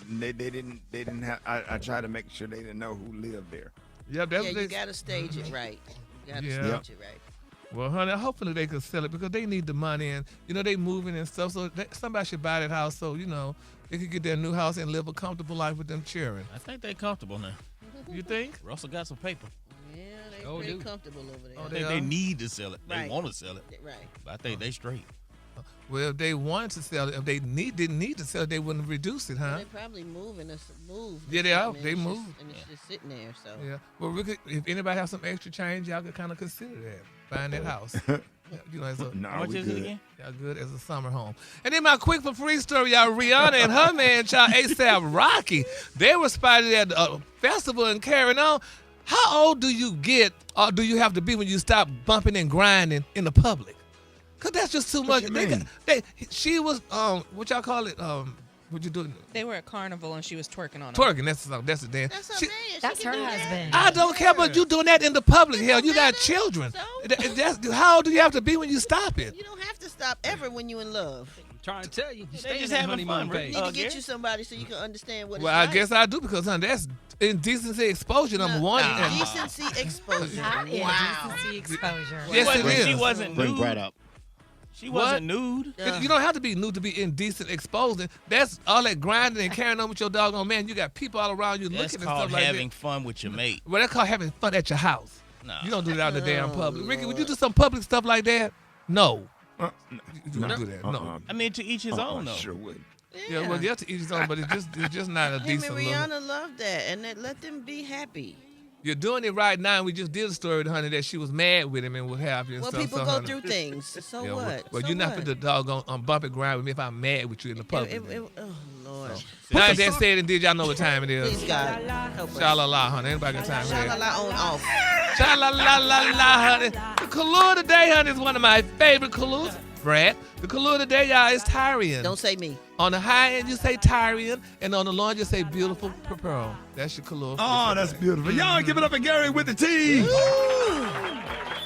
They didn't have. I tried to make sure they didn't know who lived there. Yep, you got to stage it right. You got to stage it right. Well, honey, hopefully they could sell it because they need the money and, they moving and stuff. So somebody should buy that house so, they could get their new house and live a comfortable life with them children. I think they're comfortable now. You think? Russell got some paper. Yeah, they're pretty comfortable over there. I think they need to sell it. Right. They want to sell it. Right. But I think they straight. Well, if they wanted to sell it, if they didn't need to sell it, they wouldn't reduce it, huh? Well, they probably moving us move. Yeah, they are. They move. And it's just sitting there, so. Yeah. Well, if anybody has some extra change, y'all could kind of consider that. Buying that house. How much is it again? Y'all good as a summer home. And then my quick for free story, y'all. Rihanna and her man, child ASAP Rocky, they were spotted at a festival and carrying on. How old do you get or do you have to be when you stop bumping and grinding in the public? Because that's just too much. She was, what y'all call it? What you doing? They were at Carnival and she was twerking on him. Twerking, that's the dance. That's her husband. I don't care, but you doing that in the public. Hell, you got children. So? How old do you have to be when you stop it? You don't have to stop ever when you're in love. I'm trying to tell you. They just having fun. You need to get you somebody so you can understand what it's like. Well, I guess I do because, honey, that's indecency exposure, number one. Indecency exposure. Wow. Indecency exposure. Yes, it is. She wasn't nude. Right up. She wasn't nude. You don't have to be nude to be indecent exposing. That's all that grinding and carrying on with your doggone man. You got people all around you looking and stuff like that. That's called having fun with your mate. Well, that's called having fun at your house. No. You don't do that out in the damn public. Ricky, would you do some public stuff like that? No. You don't do that. No. I mean, to each his own, though. Sure would. Yeah, well, you have to each his own, but it's just not a decent look. Rihanna loved that, and let them be happy. You're doing it right now. We just did a story with honey that she was mad with him and what have you. And well, stuff. people so, go honey, through things. So yeah, what? Well, so you're not for the doggone bump and grind with me if I'm mad with you in the public. Oh, Lord. So, now that said and did, y'all know what time it is. Please, God. Help us. Sha-la-la, honey. Anybody got time for that? Sha-la-la on off. Sha-la-la-la-la, honey. The color today, honey, is one of my favorite colors. Brad. The color today, y'all, is Tyrian. Don't say me. On the high end, you say Tyrian, and on the low end, you say beautiful pearl. That's your color. Oh, that's beautiful. Y'all give it up for Gary with the T. All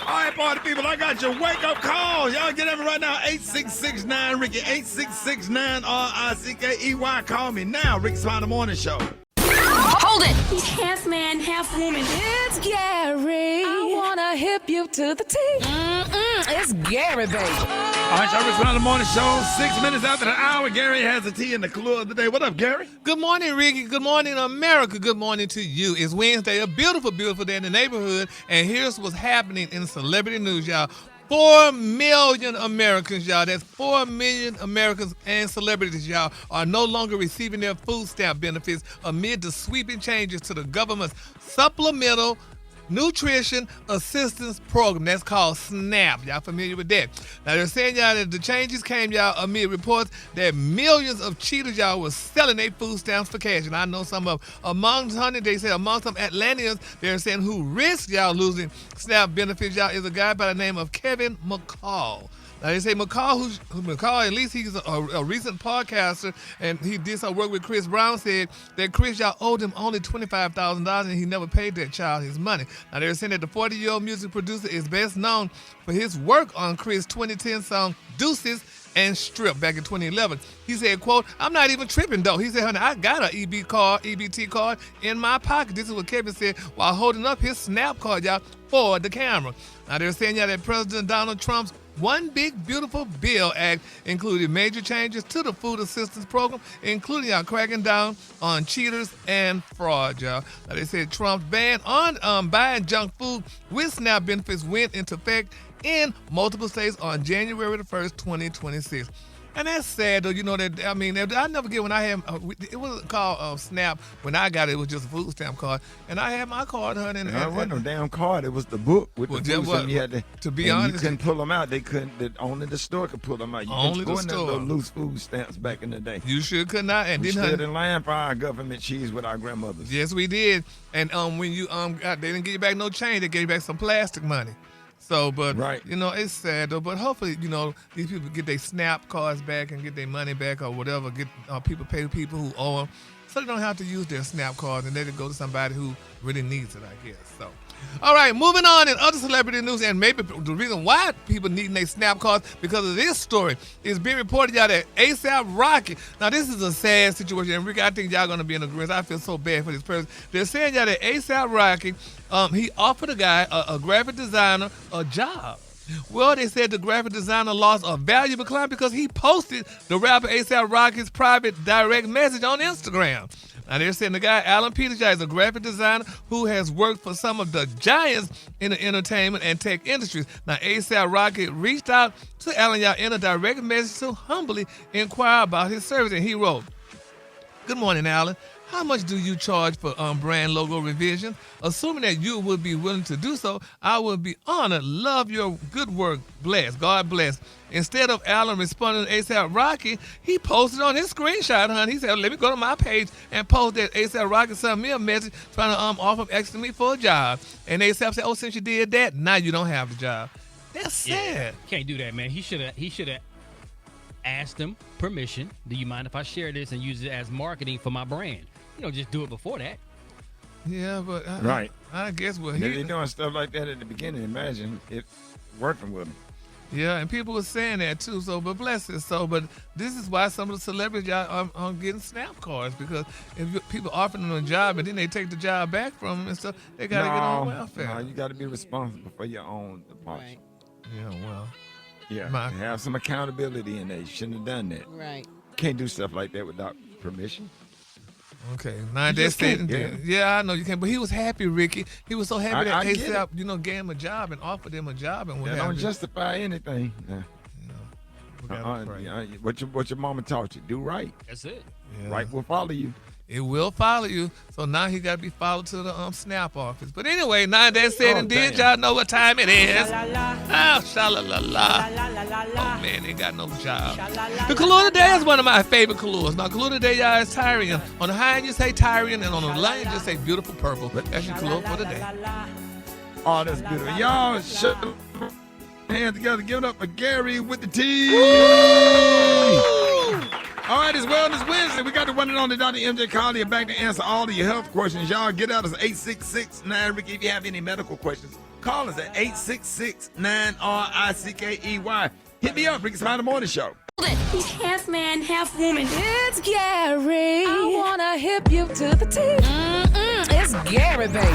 right, party people, I got your wake-up calls. Y'all get them right now, 866-9-RICKY, 866-9-RICKEY. Call me now, Rickey Smiley Morning Show. Hold it! He's half man, half woman. It's Gary. I wanna wanna hip you to the T. It's Gary, baby. All right, y'all, Rickey Smiley Morning Show. 6 minutes after the hour, Gary has the tea in the clue of the day. What up, Gary? Good morning, Ricky. Good morning, America. Good morning to you. It's Wednesday, a beautiful, beautiful day in the neighborhood. And here's what's happening in celebrity news, y'all. 4 million Americans, y'all. That's 4 million Americans and celebrities, y'all, are no longer receiving their food stamp benefits amid the sweeping changes to the government's supplemental nutrition assistance program. That's called SNAP. Y'all familiar with that? Now, they're saying, y'all, that the changes came, y'all, amid reports that millions of cheaters, y'all, were selling their food stamps for cash. And I know some of them. Among some Atlanteans, they're saying who risked, y'all, losing SNAP benefits, y'all, is a guy by the name of Kevin McCall. Now, they say McCall, at least he's a recent podcaster, and he did some work with Chris Brown, said that Chris, y'all, owed him only $25,000, and he never paid that child his money. Now, they're saying that the 40-year-old music producer is best known for his work on Chris' 2010 song, Deuces and Strip, back in 2011. He said, quote, "I'm not even tripping, though." He said, "Honey, I got an EBT card in my pocket." This is what Kevin said while holding up his SNAP card, y'all, for the camera. Now, they're saying, y'all, that President Donald Trump's One Big Beautiful Bill Act included major changes to the food assistance program, including y'all cracking down on cheaters and fraud, y'all. Now, they said Trump's ban on buying junk food with SNAP benefits went into effect in multiple states on January the 1st, 2026. And that's sad, though. You know that, I mean, I never get when I had, it wasn't called SNAP. When I got it, it was just a food stamp card. And I had my card, honey. And it wasn't no damn card. It was the book with the food stamp. You had to be honest, you couldn't pull them out. They couldn't. Only the store could pull them out. You only could the store. Those loose food stamps back in the day. You sure could not. And we then, stood in line for our government cheese with our grandmothers. Yes, we did. And when you they didn't give you back no change. They gave you back some plastic money. So, but, right. You know, it's sad, though. But hopefully, you know, these people get their SNAP cards back and get their money back or whatever. Get people pay people who owe them so they don't have to use their SNAP cards and they can go to somebody who really needs it, I guess. So, all right, moving on in other celebrity news, and maybe the reason why people needing their SNAP cards because of this story is being reported, y'all, that A$AP Rocky. Now, this is a sad situation, and Rick, I think y'all going to be in agreement. I feel so bad for this person. They're saying, y'all, that A$AP Rocky, he offered a guy, a graphic designer, a job. Well, they said the graphic designer lost a valuable client because he posted the rapper A$AP Rocky's private direct message on Instagram. Now, they're saying the guy, Alan Peters, is a graphic designer who has worked for some of the giants in the entertainment and tech industries. Now, A$AP Rocky reached out to Alan, y'all, in a direct message to humbly inquire about his service. And he wrote, "Good morning, Alan. How much do you charge for brand logo revision? Assuming that you would be willing to do so, I would be honored. Love your good work. Bless. God bless." Instead of Alan responding to A$AP Rocky, he posted on his screenshot, honey. He said, "Let me go to my page and post that A$AP Rocky sent me a message trying to offer asking me for a job." And A$AP said, "Oh, since you did that, now you don't have the job." That's sad. Can't do that, man. He should have asked him permission. Do you mind if I share this and use it as marketing for my brand? You know, just do it before that. Yeah, but I guess what they're doing stuff like that at the beginning. Imagine it working with them. Yeah, and people were saying that too. So, but bless it. So, but this is why some of the celebrities are getting SNAP cards, because if people offering them a job and then they take the job back from them and stuff, they got to get on welfare. No, you got to be responsible for your own department. Right. Yeah, well. Yeah, have some accountability in there. You shouldn't have done that. Right. Can't do stuff like that without permission. Okay, now that's it. Yeah, I know you can't. But he was happy, Ricky. He was so happy that A$AP, gave him a job and offered him a job and what. That don't justify anything. Yeah. What your mama taught you? Do right. That's it. Yeah. Right will follow you. It will follow you. So now he got to be followed to the SNAP office. But anyway, now that said and did, y'all know what time it is. Oh, sha-la-la-la. Oh, man, they got no job. The color today is one of my favorite colors. Now, color today, y'all, is Tyrian. On the high end, you say Tyrian, and on the line, you just say beautiful purple. That's your color for the day. Oh, that's beautiful. Y'all, shut hands together. Give it up for Gary with the tea. All right, it's Wellness Wednesday. We got the one and only Dr. MJ Colley back to answer all of your health questions. Y'all get out us 866-9-RICKEY. If you have any medical questions, call us at 866-9-RICKEY. Hit me up, Rickey Smiley Morning Show. He's half man, half woman. It's Gary. I wanna hip you to the T. It's Gary, baby.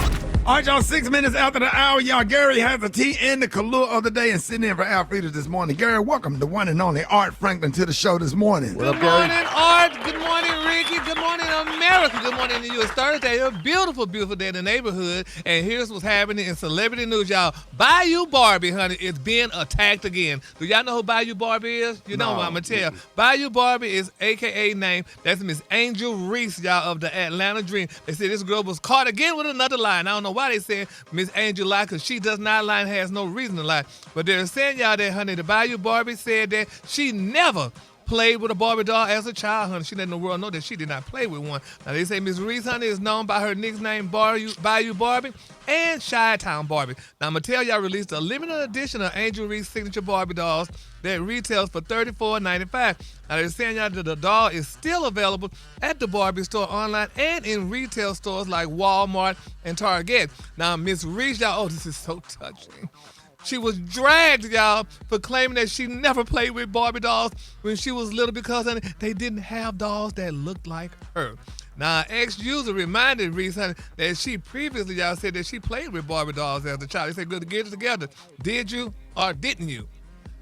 All right, y'all, 6 minutes after the hour, y'all, Gary has the tea and the Kahlua of the day and sitting in for Alfredo this morning. Gary, welcome the one and only Art Franklin to the show this morning. Good morning, Art. Good morning, Ricky. Good morning, America. Good morning to you. It's Thursday. A beautiful, beautiful day in the neighborhood. And here's what's happening in celebrity news, y'all. Bayou Barbie, honey, is being attacked again. Do y'all know who Bayou Barbie is? You know what I'm going to tell you. Bayou Barbie is AKA name. That's Miss Angel Reese, y'all, of the Atlanta Dream. They said this girl was caught again with another lie. And I don't know why they said Miss Angel lie, because she does not lie and has no reason to lie. But they're saying, y'all, that, honey, the Bayou Barbie said that she never played with a Barbie doll as a child, honey. She letting the world know that she did not play with one. Now, they say Miss Reese, honey, is known by her nickname Bayou Barbie and Chi-Town Barbie. Now, I'm going to tell y'all, released a limited edition of Angel Reese signature Barbie dolls that retails for $34.95. Now, they're saying, y'all, that the doll is still available at the Barbie store online and in retail stores like Walmart and Target. Now, Miss Reese, y'all, this is so touching. She was dragged, y'all, for claiming that she never played with Barbie dolls when she was little because, honey, they didn't have dolls that looked like her. Now, ex-user reminded Reese, honey, that she previously, y'all, said that she played with Barbie dolls as a child. They said, good to get it together. Did you or didn't you?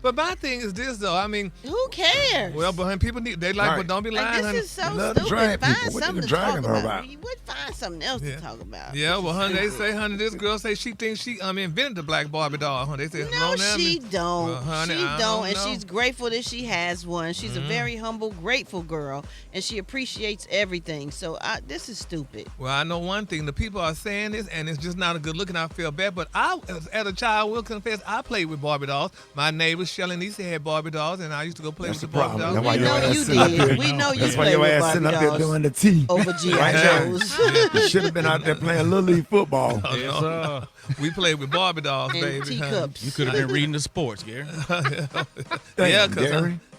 But my thing is this, though. I mean, who cares? Well, but people need, they like, but don't be lying, honey. This is so stupid. Find something to talk about. You would find something else to talk about. Yeah, well, honey, they say, honey, this girl say she thinks she invented the black Barbie doll. Honey, they say, no, she don't. Well, honey, she don't, and she's grateful that she has one. She's a very humble, grateful girl, and she appreciates everything. So this is stupid. Well, I know one thing. The people are saying this, and it's just not a good look, and I feel bad. But I, as a child, will confess, I played with Barbie dolls. My neighbor, Shelly Niecy, had Barbie dolls, and I used to go play with the Barbie dolls. We know you did. We know you played with Barbie dolls. Up there doing the tea. Over G.I. Joes. You should have been out there playing Little League football. No. We played with Barbie dolls, and baby. Teacups. You could have been reading the sports, Gary.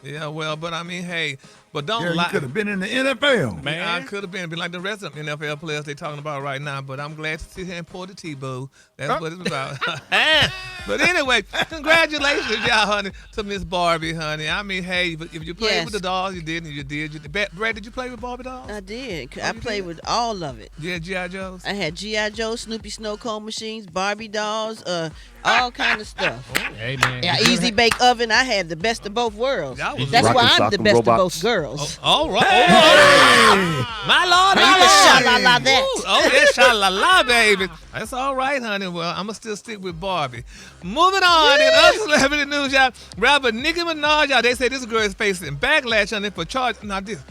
Yeah, well, but I mean, hey, but don't Gary, lie. You could have been in the NFL. Man, I could have been like the rest of the NFL players they talking about right now, but I'm glad to sit here and pour the tea, boo. That's what it's about. But anyway, congratulations, y'all, honey, to Miss Barbie, honey. I mean, hey, if you played with the dolls, you did, and you did. Brad, did you play with Barbie dolls? I did. I played with all of it. Yeah, G.I. Joes? I had G.I. Joe, Snoopy Snow Cone machines, Barbie dolls, all kind of stuff. Hey, man. Yeah, easy bake oven. I had the best of both worlds. That's why I'm the best of both girls. All right. Hey. My Lord, you can sha-la-la that. Ooh, oh, yeah, sha-la-la, baby. That's all right, honey. Well, I'm going to still stick with Barbie. Moving on in other celebrity news, y'all. Rapper Nicki Minaj, y'all, they say this girl is facing backlash on it for charging. Now, this.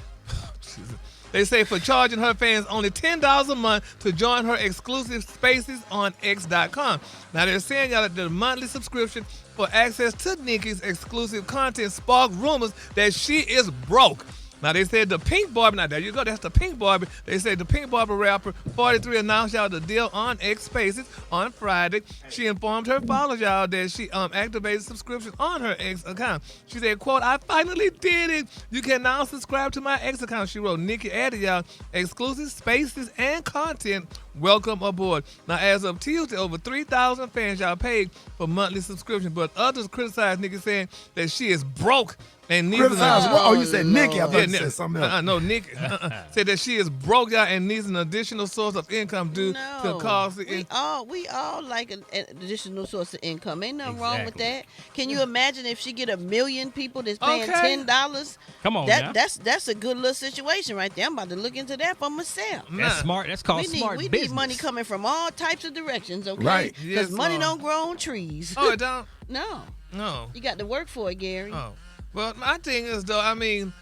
They say for charging her fans only $10 a month to join her exclusive spaces on X.com. Now, they're saying, y'all, that the monthly subscription for access to Nicki's exclusive content sparked rumors that she is broke. Now, they said the Pink Barbie, now there you go, that's the Pink Barbie. They said the Pink Barbie rapper 43 announced y'all the deal on X Spaces on Friday. She informed her followers, y'all, that she activated subscription on her X account. She said, quote, I finally did it. You can now subscribe to my X account. She wrote, Nicki added y'all exclusive spaces and content. Welcome aboard. Now, as of Tuesday, over 3,000 fans y'all paid for monthly subscription, but others criticized Nicki, saying that she is broke and needs you said Nicki. I thought you said something else. No, Nicki said that she is broke, y'all, and needs an additional source of income due to cost. We all like an additional source of income. Ain't nothing wrong with that. Can you imagine if she get 1 million people that's paying $10? Come on, that's a good little situation right there. I'm about to look into that for myself. That's smart. That's called smart business. We need money coming from all types of directions, okay? Right. Because money don't grow on trees. Oh, it don't? No. You got to work for it, Gary. Oh. Well, my thing is, though, I mean,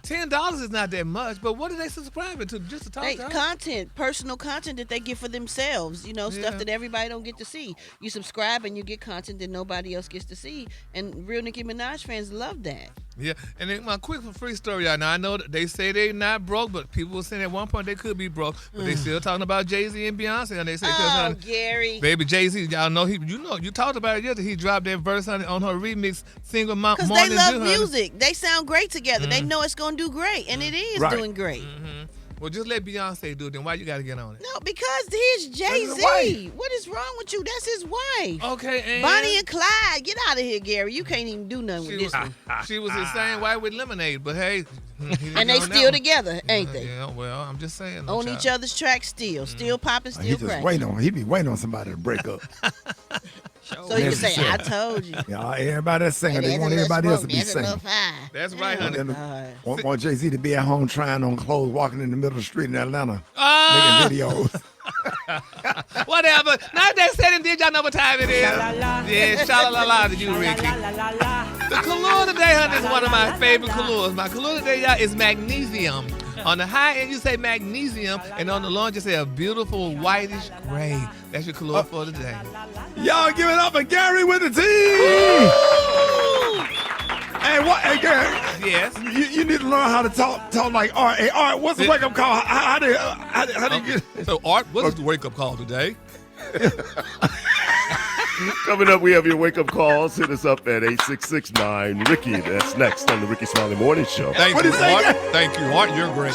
$10 is not that much, but what are they subscribing to? Just to talk to content, personal content that they get for themselves, stuff that everybody don't get to see. You subscribe and you get content that nobody else gets to see, and real Nicki Minaj fans love that. Yeah, and then my quick for free story, y'all. Now, I know that they say they're not broke, but people were saying at one point they could be broke, but they still talking about Jay-Z and Beyonce, and they say, Gary. Baby Jay-Z, y'all know, you talked about it yesterday, he dropped that verse on her remix single Morning Because they love Dew, music. They sound great together. They know it's going to do great, and it is doing great. Well, just let Beyonce do it. Then why you got to get on it? No, because he's Jay-Z. What is wrong with you? That's his wife. Okay, and Bonnie and Clyde. Get out of here, Gary. You can't even do nothing with this one. She was the same wife with Lemonade, but hey. And they still together, ain't they? Yeah, well, I'm just saying. On each other's track still. Still popping, still He cracking. he be waiting on somebody to break up. So you can say, I told you. Yeah, everybody that's singing, they want everybody else to be singing. That's right, honey. Want Jay-Z to be at home trying on clothes, walking in the middle of the street in Atlanta, making videos. Whatever. Now they said and did, y'all know what time it is. Yeah, sha-la-la-la to you, Ricky. The color today, honey, is one of my favorite colors. My color today, y'all, is magnesium. On the high end, you say magnesium, and on the low end, you say a beautiful whitish gray. That's your color for today. Y'all give it up for Gary with the T. Hey, Gary? Yes. You need to learn how to talk like Art. Hey, Art, what's the wake up call? How do you get? So, Art, what's the wake up call today? Coming up, we have your wake up calls. Hit us up at 8669 Ricky. That's next on the Ricky Smiley Morning Show. Thank you, Art. Thank you, Art. You're great.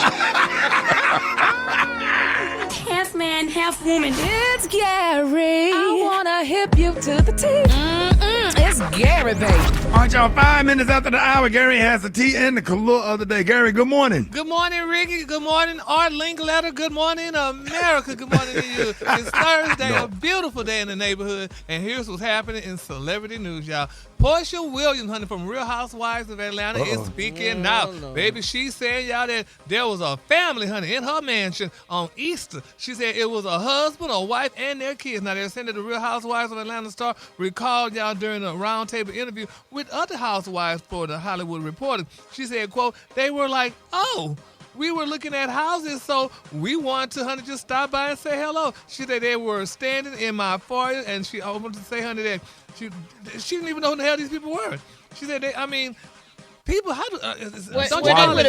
Half man, half woman. It's Gary. I wanna hip you to the T. It's Gary, baby. All right, y'all, 5 minutes after the hour, Gary has the tea and the color of the day. Gary, good morning. Good morning, Ricky. Good morning, Art Linkletter. Good morning, America. Good morning to you. It's Thursday, a beautiful day in the neighborhood, and here's what's happening in celebrity news, y'all. Portia Williams, honey, from Real Housewives of Atlanta is speaking now. Baby, she's saying, y'all, that there was a family, honey, in her mansion on Easter. She said it was a husband, a wife, and their kids. Now, they're saying that the Real Housewives of Atlanta star recalled, y'all, during a roundtable interview with other housewives for the Hollywood Reporter. She said, quote, they were like, oh, we were looking at houses, so we wanted to, honey, just stop by and say hello. She said they were standing in my foyer, and she wanted to say, honey, that she didn't even know who the hell these people were. She said, people, how do,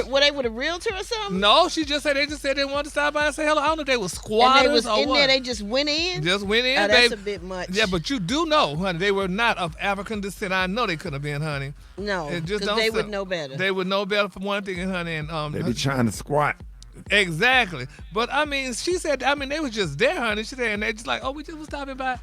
were they with a realtor or something? No, they just said they wanted to stop by and say hello. I don't know if they were squatters and they was or in what. There, they just went in? Just went in, that's baby. a bit much. Yeah, but you do know, honey, they were not of African descent. I know they couldn't have been, honey. No, because they would know better. They would know better for one thing, honey. And they be trying to squat. Exactly. But, I mean, she said, they was just there, honey. She said, and they just like, we just was stopping by.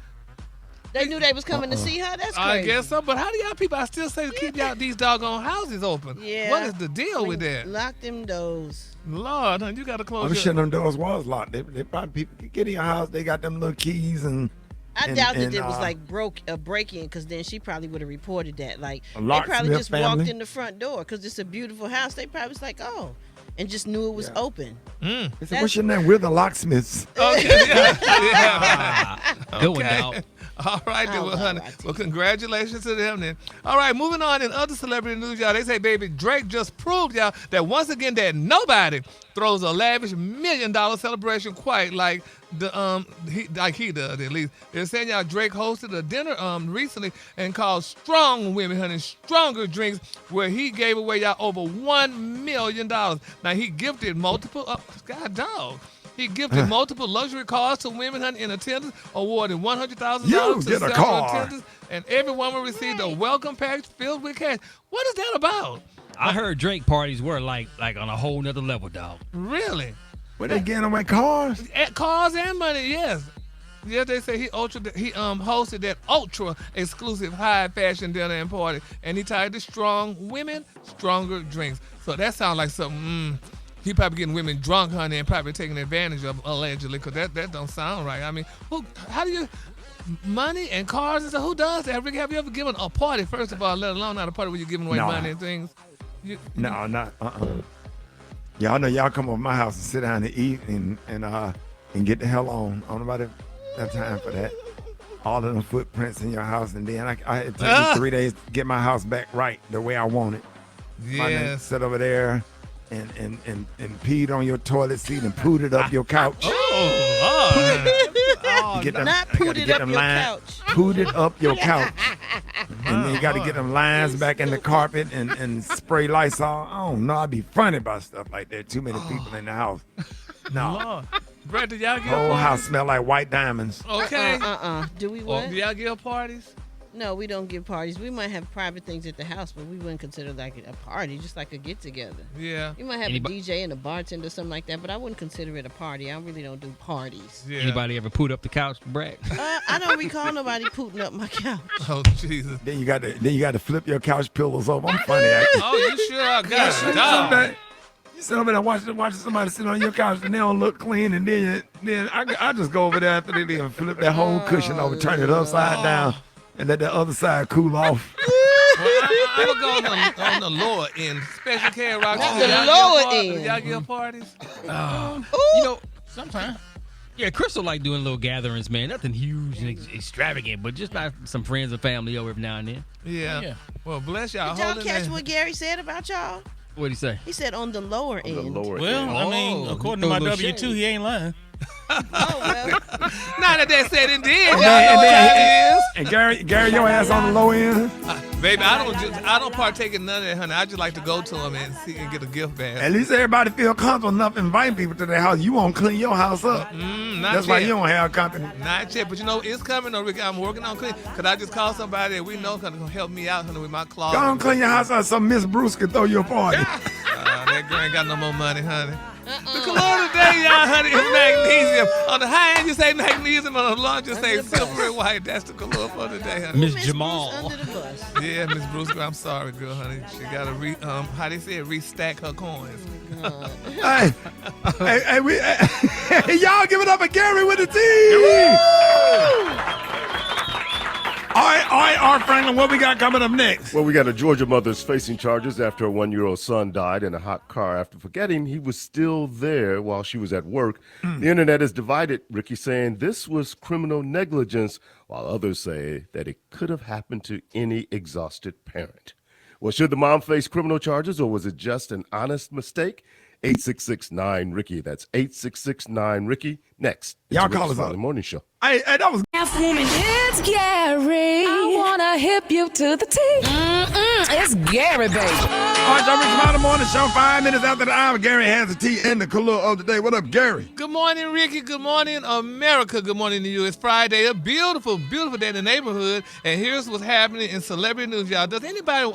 They knew they was coming to see her? That's crazy. I guess so. But how do y'all people, I still say, keep y'all these doggone houses open? Yeah. What is the deal with that? Lock them doors. Lord, honey, you got to close I'm sure them doors was locked. They probably, people get in your house, they got them little keys and... I doubt that it was like a break-in, because then she probably would have reported that. Like, they locksmith probably just family. walked in the front door because it's a beautiful house. They probably was like, oh, and just knew it was open. They said, what's your name? We're the locksmiths. Okay. Good one, dog. All right, then, well, honey. Well, congratulations to them then. All right, moving on in other celebrity news, y'all. They say, baby, Drake just proved, y'all, that once again that nobody throws a lavish $1 million celebration quite like he does, at least. They're saying, y'all, Drake hosted a dinner recently and called Strong Women, honey, Stronger Drinks, where he gave away, y'all, over $1 million. Now, he gifted multiple, God, dog. He gifted multiple luxury cars to women, honey, in attendance, awarded $100,000 to several attendants, and everyone will receive a welcome package filled with cash. What is that about? I heard Drake parties were like on a whole nother level, dog. Really? Were they getting away cars? Cars and money, yes. Yes, they say he hosted that ultra exclusive high fashion dinner and party, and he titled it "Strong Women, Stronger Drinks." So that sounds like something. He probably getting women drunk, honey, and probably taking advantage of allegedly, because that don't sound right. I mean, how do you money and cars and stuff? Who does that? Rick, have you ever given a party, first of all, let alone not a party where you're giving away money and things? No, not. Y'all know y'all come over my house and sit down and eat and get the hell on. I don't know about that time for that. All of them footprints in your house, and then it took me 3 days to get my house back right the way I want it. Yeah. Sit over there and peed on your toilet seat and pooted up your couch. Not pooted up your couch. Pooted up your couch. And then you got to get them lines back in the carpet and spray Lysol. I don't know. I'd be funny about stuff like that. Too many people in the house. No. Lord. Brett, do y'all give Whole parties? house smell like white diamonds. Okay. Do we what? Do y'all give parties? No, we don't give parties. We might have private things at the house, but we wouldn't consider like a party, just like a get together. Yeah. You might have a DJ and a bartender or something like that, but I wouldn't consider it a party. I really don't do parties. Yeah. Anybody ever poot up the couch, Brad? I don't recall nobody pooting up my couch. Oh Jesus! Then you got to flip your couch pillows over. I'm funny. Oh, you sure are good. Dog. You sit over there watching somebody sit on your couch and they don't look clean, and then I just go over there after they leave and flip that whole cushion over, turn it upside down, and let the other side cool off. I would go on the lower end, special care rock. The lower end. Y'all give parties? You know, sometimes. Yeah, Crystal like doing little gatherings, man. Nothing huge and extravagant, but just like some friends and family over every now and then. Yeah. Well, bless y'all. Did y'all catch what Gary said about y'all? What'd he say? He said on the lower end. Well, I mean, according to my W-2, he ain't lying. Oh, well. Not that they said it did. And Gary, your ass on the low end. Baby, I don't partake in none of that, honey. I just like to go to them and see and get a gift bag. At least everybody feel comfortable enough inviting people to their house. You won't clean your house up. That's why you don't have company. Not yet, but you know it's coming. Rick, I'm working on cleaning. Could I just call somebody that we know can help me out, honey, with my closet? Go on, clean your house out so Miss Bruce can throw you a party. That girl ain't got no more money, honey. The cologne today, y'all, honey, is magnesium. On the high end, you say magnesium. On the low, you say silver and white. That's the cologne for today, honey. Miss Jamal. Under the bus. Yeah, Miss Bruce, I'm sorry, girl, honey. She got to how they say it, restack her coins. Hey, y'all give it up for Gary with the T. All right, Franklin, what we got coming up next? Well, we got a Georgia mother's facing charges after a 1-year-old son died in a hot car after forgetting he was still there while she was at work. The internet is divided, Ricky saying this was criminal negligence, while others say that it could have happened to any exhausted parent. Well, should the mom face criminal charges, or was it just an honest mistake? 866-9-RICKY. That's 866-9-RICKY. Next. Y'all call us Smiley up. Morning Show. Hey, that was Half woman. It's Gary. I wanna hip you to the T. It's Gary, baby. All right, y'all, Rickey Smiley Morning Show. 5 minutes after the hour, Gary has the tea and the color of the day. What up, Gary? Good morning, Ricky. Good morning, America. Good morning to you. It's Friday, a beautiful, beautiful day in the neighborhood. And here's what's happening in celebrity news, y'all. Did anybody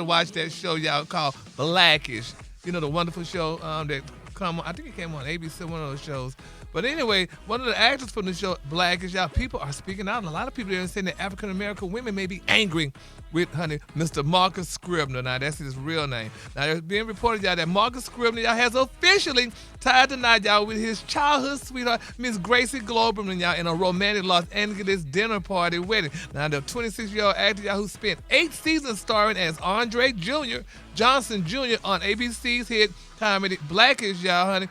watch that show, y'all, called Blackish? You know, the wonderful show that come on, I think it came on ABC, one of those shows. But anyway, one of the actors from the show, Blackish, y'all, people are speaking out. And a lot of people are saying that African-American women may be angry with, Mr. Marcus Scribner. Now, that's his real name. Now, there's being reported, y'all, that Marcus Scribner, y'all, has officially tied the knot, y'all, with his childhood sweetheart, Miss Gracie Globerman, y'all, in a romantic Los Angeles dinner party wedding. Now, the 26-year-old actor, y'all, who spent 8 seasons starring as Andre Johnson Jr. on ABC's hit comedy Blackish, y'all, honey.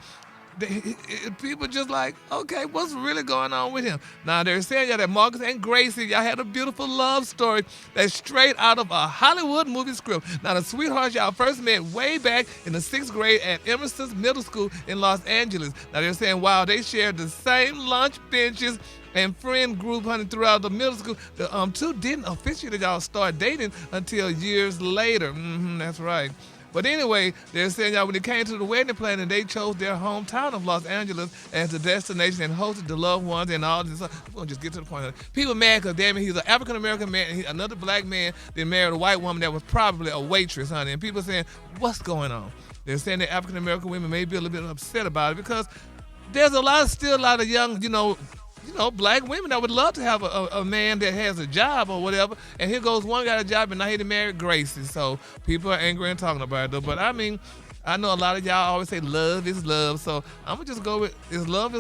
People just like, okay, what's really going on with him? Now, they're saying, y'all, that Marcus and Gracie, y'all, had a beautiful love story that's straight out of a Hollywood movie script. Now, the sweethearts, y'all, first met way back in the 6th grade at Emerson's Middle School in Los Angeles. Now, they're saying, wow, they shared the same lunch benches and friend group, honey, throughout the middle school. The two didn't officially, y'all, start dating until years later. That's right. But anyway, they're saying, y'all, when it came to the wedding planning, they chose their hometown of Los Angeles as the destination and hosted the loved ones and all this. We're going to just get to the point. People mad because, damn it, he's an African-American man, and another black man that married a white woman that was probably a waitress, honey. And people are saying, what's going on? They're saying that African-American women may be a little bit upset about it because there's still a lot of young, black women that would love to have a man that has a job or whatever. And here goes one got a job and now he married Gracie. So people are angry and talking about it though. But I mean, I know a lot of y'all always say love is love. So I'm going to just go with is love?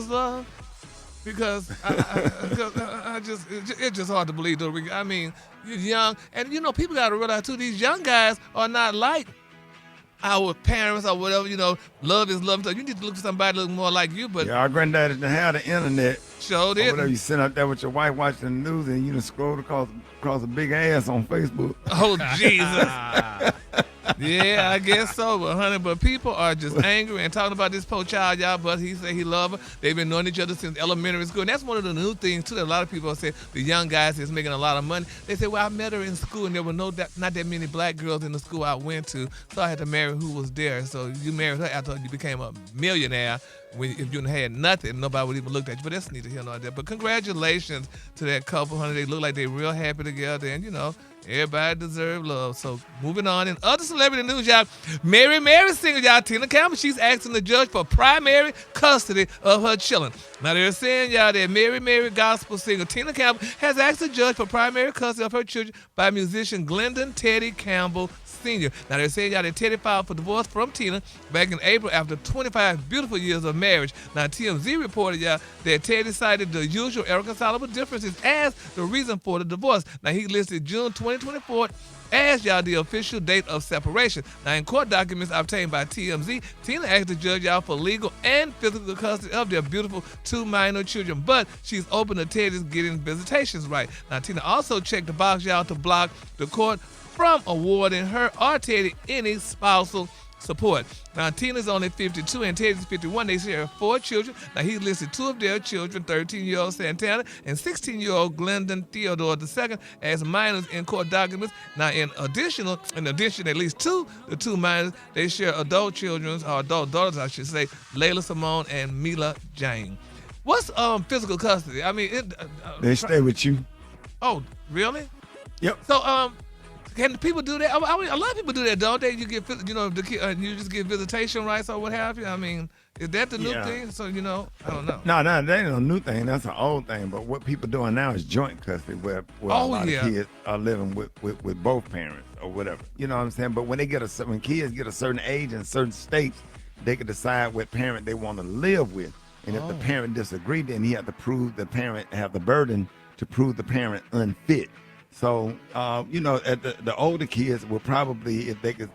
Because it's just hard to believe though. I mean, you're young. And people got to realize too, these young guys are not like our parents or whatever, love is love. So you need to look for somebody that looks more like you. But yeah, our granddaddy didn't have the internet. Sure did. Whatever, you sit up there with your wife watching the news and you just scroll across a big ass on Facebook. Oh, Jesus. Yeah, I guess so, but people are just angry and talking about this poor child, y'all. But he said he love her. They've been knowing each other since elementary school, and that's one of the new things too. That a lot of people say the young guys is making a lot of money. They say, "Well, I met her in school, and there were not that many black girls in the school I went to, so I had to marry who was there." So you married her after you became a millionaire. If you had nothing, nobody would even look at you. But that's neither here nor there. But congratulations to that couple, honey. They look like they're real happy together, and everybody deserves love. So moving on. In other celebrity news, y'all, Mary singer, y'all, Tina Campbell, she's asking the judge for primary custody of her children. Now they're saying, y'all, that Mary gospel singer Tina Campbell has asked the judge for primary custody of her children by musician Glendon Teddy Campbell Sr. Now they're saying, y'all, that Teddy filed for divorce from Tina back in April after 25 beautiful years of marriage. Now TMZ reported, y'all, that Teddy cited the usual irreconcilable differences as the reason for the divorce. Now he listed June 2024 as, y'all, the official date of separation. Now in court documents obtained by TMZ, Tina asked the judge, y'all, for legal and physical custody of their beautiful 2 minor children, but she's open to Teddy's getting visitations right. Now Tina also checked the box, y'all, to block the court from awarding her or Teddy any spousal support. Now Tina's only 52 and Teddy's 51. They share 4 children. Now he listed 2 of their children, 13-year-old Santana and 16-year-old Glendon Theodore II, as minors in court documents. Now in addition, at least the 2 minors, they share adult children, or adult daughters, I should say, Layla Simone and Mila Jane. What's physical custody? I mean, they stay with you. Oh, really? Yep. So can people do that? I mean, a lot of people do that, don't they? You get, you just get visitation rights or what have you. I mean, is that the new thing? So, I don't know. No, that ain't a new thing. That's an old thing. But what people doing now is joint custody, where a lot of kids are living with both parents or whatever. You know what I'm saying? But when kids get a certain age in certain states, they can decide what parent they want to live with. And if the parent disagreed, then he had to prove the parent have the burden to prove the parent unfit. So, the older kids will probably, if they could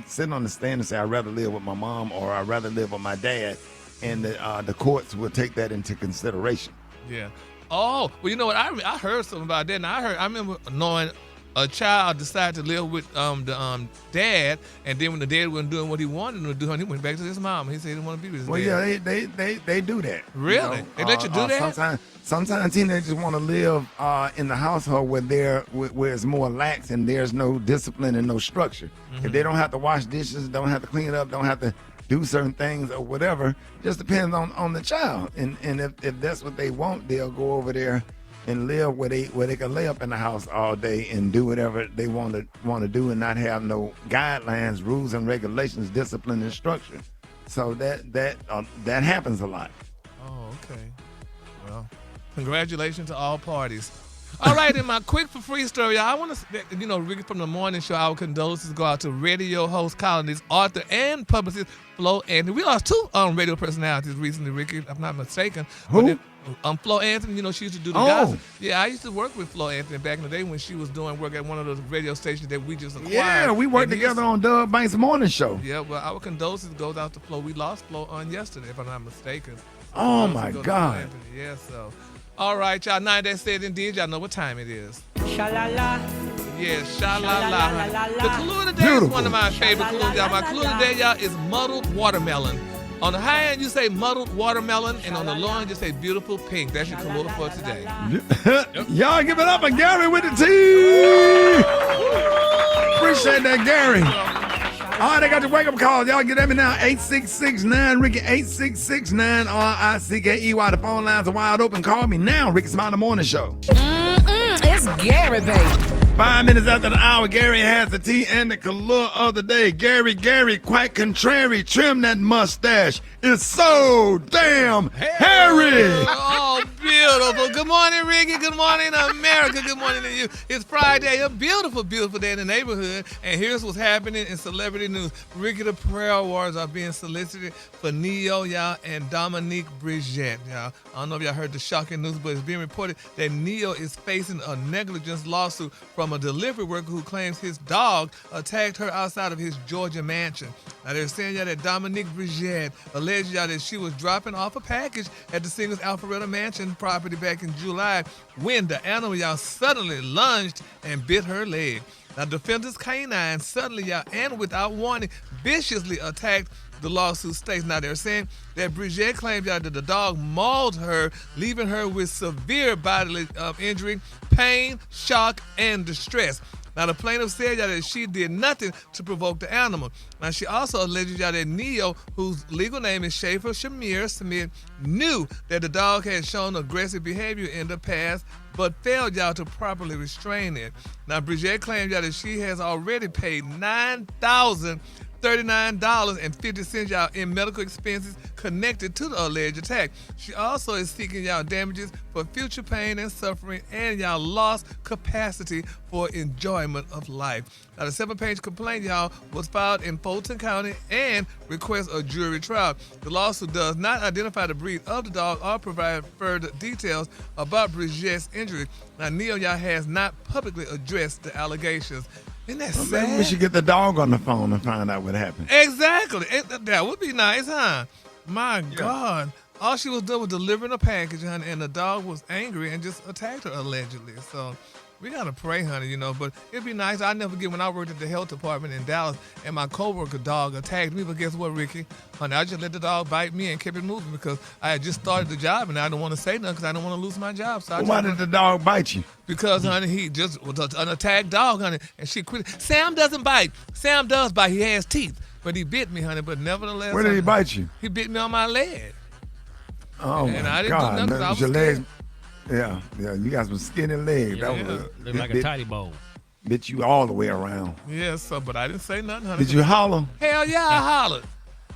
sit on the stand and say, I'd rather live with my mom or I'd rather live with my dad, and the courts will take that into consideration. Yeah. Oh, well, you know what? I heard something about that. And I remember knowing a child decided to live with the dad, and then when the dad wasn't doing what he wanted him to do, he went back to his mom. He said he didn't want to be with his dad. Yeah, they do that. Really? They let you do that? Sometimes teenagers want to live in the household where it's more lax and there's no discipline and no structure. Mm-hmm. If they don't have to wash dishes, don't have to clean up, don't have to do certain things or whatever, just depends on the child. And if that's what they want, they'll go over there and live where they can lay up in the house all day and do whatever they want to do and not have no guidelines, rules and regulations, discipline and structure. So that happens a lot. Oh, okay. Well, congratulations to all parties. All right, in my quick for free story, I want to, Ricky from the morning show, our condolences go out to radio host, columnist, author, and publicist Flo Anthony. We lost 2 radio personalities recently, Ricky, if I'm not mistaken. Who? Flo Anthony, she used to do the gossip. Yeah, I used to work with Flo Anthony back in the day when she was doing work at one of those radio stations that we just acquired. Yeah, we worked together on Doug Banks' morning show. Yeah, well, our condolences goes out to Flo. We lost Flo on yesterday, if I'm not mistaken. Oh, my God. Yeah, so. All right, y'all. Now that said and did, y'all know what time it is. Sha-la-la. Yeah, sha-la-la. The clue of the day is one of my favorite clues, y'all. My clue of the day, y'all, is muddled watermelon. On the high end, you say muddled watermelon, and on the low end, you say beautiful pink. That's your clue for today. Y'all give it up for Gary with the T. Appreciate that, Gary. All right, I got your wake-up call. Y'all get at me now. 866-9-RICKY, 866-9-RICKEY. The phone lines are wide open. Call me now. Rickey Smiley Morning Show. It's Gary, baby. 5 minutes after the hour, Gary has the tea and the color of the day. Gary, quite contrary, trim that mustache. It's so damn hairy. Oh, beautiful. Good morning, Ricky. Good morning, America. Good morning to you. It's Friday, a beautiful, beautiful day in the neighborhood. And here's what's happening in celebrity news. Ricky, the prayer awards are being solicited for Neo, y'all, and Dominique Bridget, y'all. I don't know if y'all heard the shocking news, but it's being reported that Neo is facing a negligence lawsuit from a delivery worker who claims his dog attacked her outside of his Georgia mansion. Now, they're saying y'all that Dominique Bridget alleged y'all that she was dropping off a package at the singer's Alpharetta Mansion property back in July when the animal y'all suddenly lunged and bit her leg. Now, defenders canine suddenly, y'all, and without warning, viciously attacked the lawsuit states. Now, they're saying that Bridget claims, y'all, that the dog mauled her, leaving her with severe bodily injury, pain, shock, and distress. Now, the plaintiff said, y'all, that she did nothing to provoke the animal. Now, she also alleges, y'all, that Neo, whose legal name is Schaefer Shamir Smith, knew that the dog had shown aggressive behavior in the past, but failed, y'all, to properly restrain it. Now, Bridget claims, y'all, that she has already paid $9,039.50, y'all, in medical expenses connected to the alleged attack. She also is seeking, y'all, damages for future pain and suffering and, y'all, lost capacity for enjoyment of life. Now, the 7-page complaint, y'all, was filed in Fulton County and requests a jury trial. The lawsuit does not identify the breed of the dog or provide further details about Bridget's injury. Now, Neo, y'all, has not publicly addressed the allegations. Isn't that sad? Maybe we should get the dog on the phone and find out what happened. Exactly. That would be nice, huh? My God. All she was doing was delivering a package, honey, and the dog was angry and just attacked her, allegedly. So we got to pray, honey, but it'd be nice. I never forget when I worked at the health department in Dallas and my coworker dog attacked me. But guess what, Ricky? Honey, I just let the dog bite me and kept it moving because I had just started the job and I didn't want to say nothing because I didn't want to lose my job. So why did the dog bite you? Because, honey, he just was an attacked dog, honey, and she quit. Sam doesn't bite. Sam does bite. He has teeth. But he bit me, honey, but nevertheless. Where did he bite you? He bit me on my leg. Oh, and my I didn't God. do nothing. I was your legs, scared. yeah, you got some skinny legs. Yeah, look like a tidy bowl. Bit you all the way around. Yes, so, but I didn't say nothing, honey. Did you holler? Hell yeah, I hollered.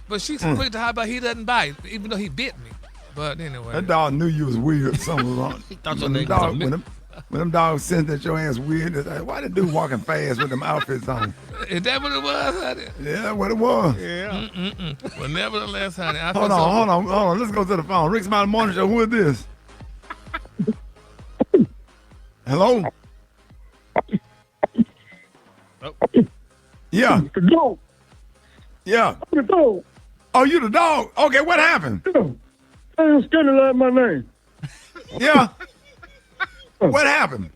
But she's quick to holler, he doesn't bite, even though he bit me. But anyway. That dog knew you was weird. Something was wrong. When them dogs sense that your ass weird, it's like, why the dude walking fast with them outfits on? Is that what it was, honey? Yeah, what it was. Yeah. Well, nevertheless, honey, hold on. Let's go to the phone. Rick Smiley Morning Show. Who is this? Hello? Oh. Yeah. The dog. Yeah. The dog. Oh, you the dog? Okay, what happened? Yeah. I was skinny like my name. Yeah. What happened?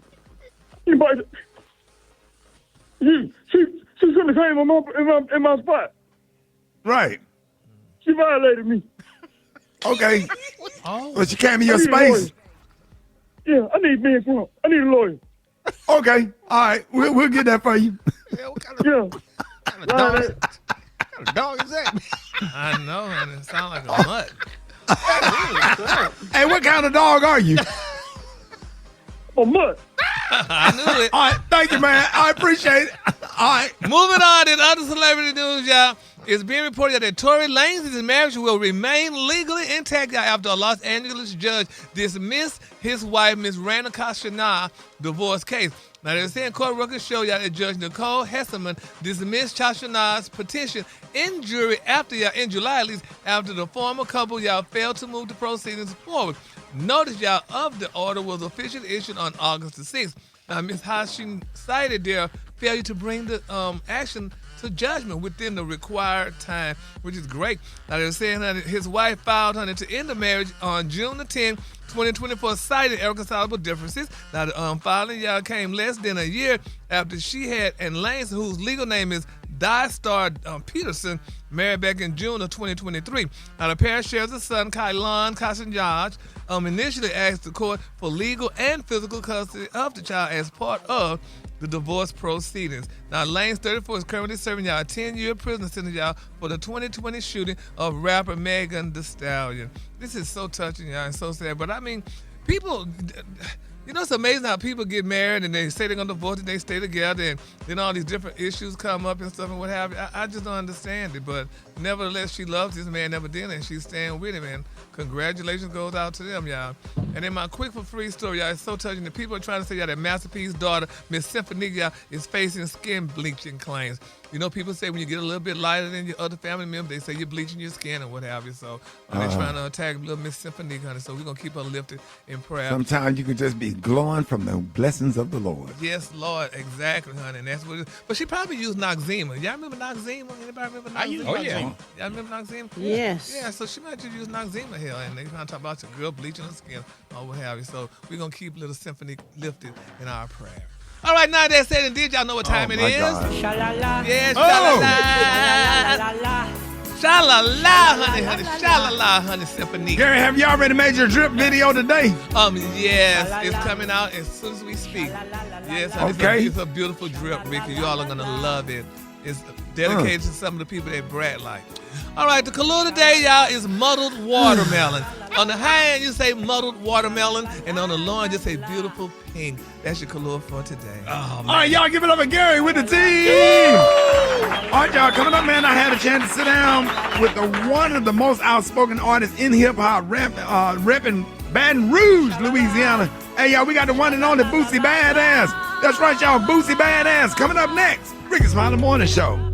She shouldn't have came in my spot. Right. She violated me. Okay. Oh. But she came in your space. Yeah, I need me a lawyer. I need a lawyer. Okay. All right. We'll get that for you. Yeah, what kind of dog is that? I know, honey. It sounds like a mutt. Hey, what kind of dog are you? A mutt. I knew it. All right, thank you, man. I appreciate it. All right. Moving on in other celebrity news, y'all. It's being reported that Tory Lanez's marriage will remain legally intact, y'all, after a Los Angeles judge dismissed his wife, Ms. Rana Kashana, divorce case. Now, they're saying court records show y'all that Judge Nicole Hesselman dismissed Kashana's petition in jury in July, at least, after the former couple, y'all, failed to move the proceedings forward. Notice, y'all, of the order was officially issued on August the 6th. Now, Ms. Hashin cited their failure to bring the action to judgment within the required time, which is great. Now, they're saying that his wife filed, honey, to end the marriage on June the 10th, 2024, cited irreconcilable differences. Now, the filing, y'all, came less than a year after she and Lane, whose legal name is Star Peterson, married back in June of 2023. Now, the pair shares a son, Kailan Kasanjaj, initially asked the court for legal and physical custody of the child as part of the divorce proceedings. Now, Lane's 34 is currently serving y'all a 10-year prison sentence, y'all, for the 2020 shooting of rapper Megan Thee Stallion. This is so touching, y'all, and so sad. But I mean, people, it's amazing how people get married and they say they're going to divorce and they stay together, and then all these different issues come up and stuff and what have you. I just don't understand it. But nevertheless, she loves this man evidently, and she's staying with him. And congratulations goes out to them, y'all. And then my quick for free story, y'all, it's so touching. The people are trying to say, y'all, that Masterpiece's daughter, Miss Symphony, y'all, is facing skin bleaching claims. People say when you get a little bit lighter than your other family members, they say you're bleaching your skin and what have you. So they're trying to attack little Miss Symphony, honey. So we're going to keep her lifted in prayer. Sometimes you can just be glowing from the blessings of the Lord. Yes, Lord, exactly, honey. And that's what it is. But she probably used Noxzema. Y'all remember Noxzema? Anybody remember Noxzema? Oh, yeah. Y'all remember Noxzema? Yes. Yeah, so she might just use Noxzema here. And they're trying to talk about your girl bleaching her skin or what have you. So we're going to keep little Symphony lifted in our prayer. All right, now that said and did, y'all know what time it is? God. Yes, Oh. sha-la-la, honey, sha-la-la, honey, Symphony. Gary, have you already made your drip video today? Yes, it's coming out as soon as we speak. Yes, honey, Okay. it's a beautiful drip, Ricky. You all are gonna love it. It's dedicated to some of the people that Brad like. All right, the color today, y'all, is muddled watermelon. On the high end, you say muddled watermelon, and on the low end, you say beautiful pink. That's your color for today. All right, y'all give it up for Gary with the team. All right, y'all, coming up, man, I had a chance to sit down with one of the most outspoken artists in hip-hop, repping Baton Rouge, Louisiana. Hey, y'all, we got the one and only Boosie Badass. That's right, y'all, Boosie Badass. Coming up next, Rickey Smiley Morning Show.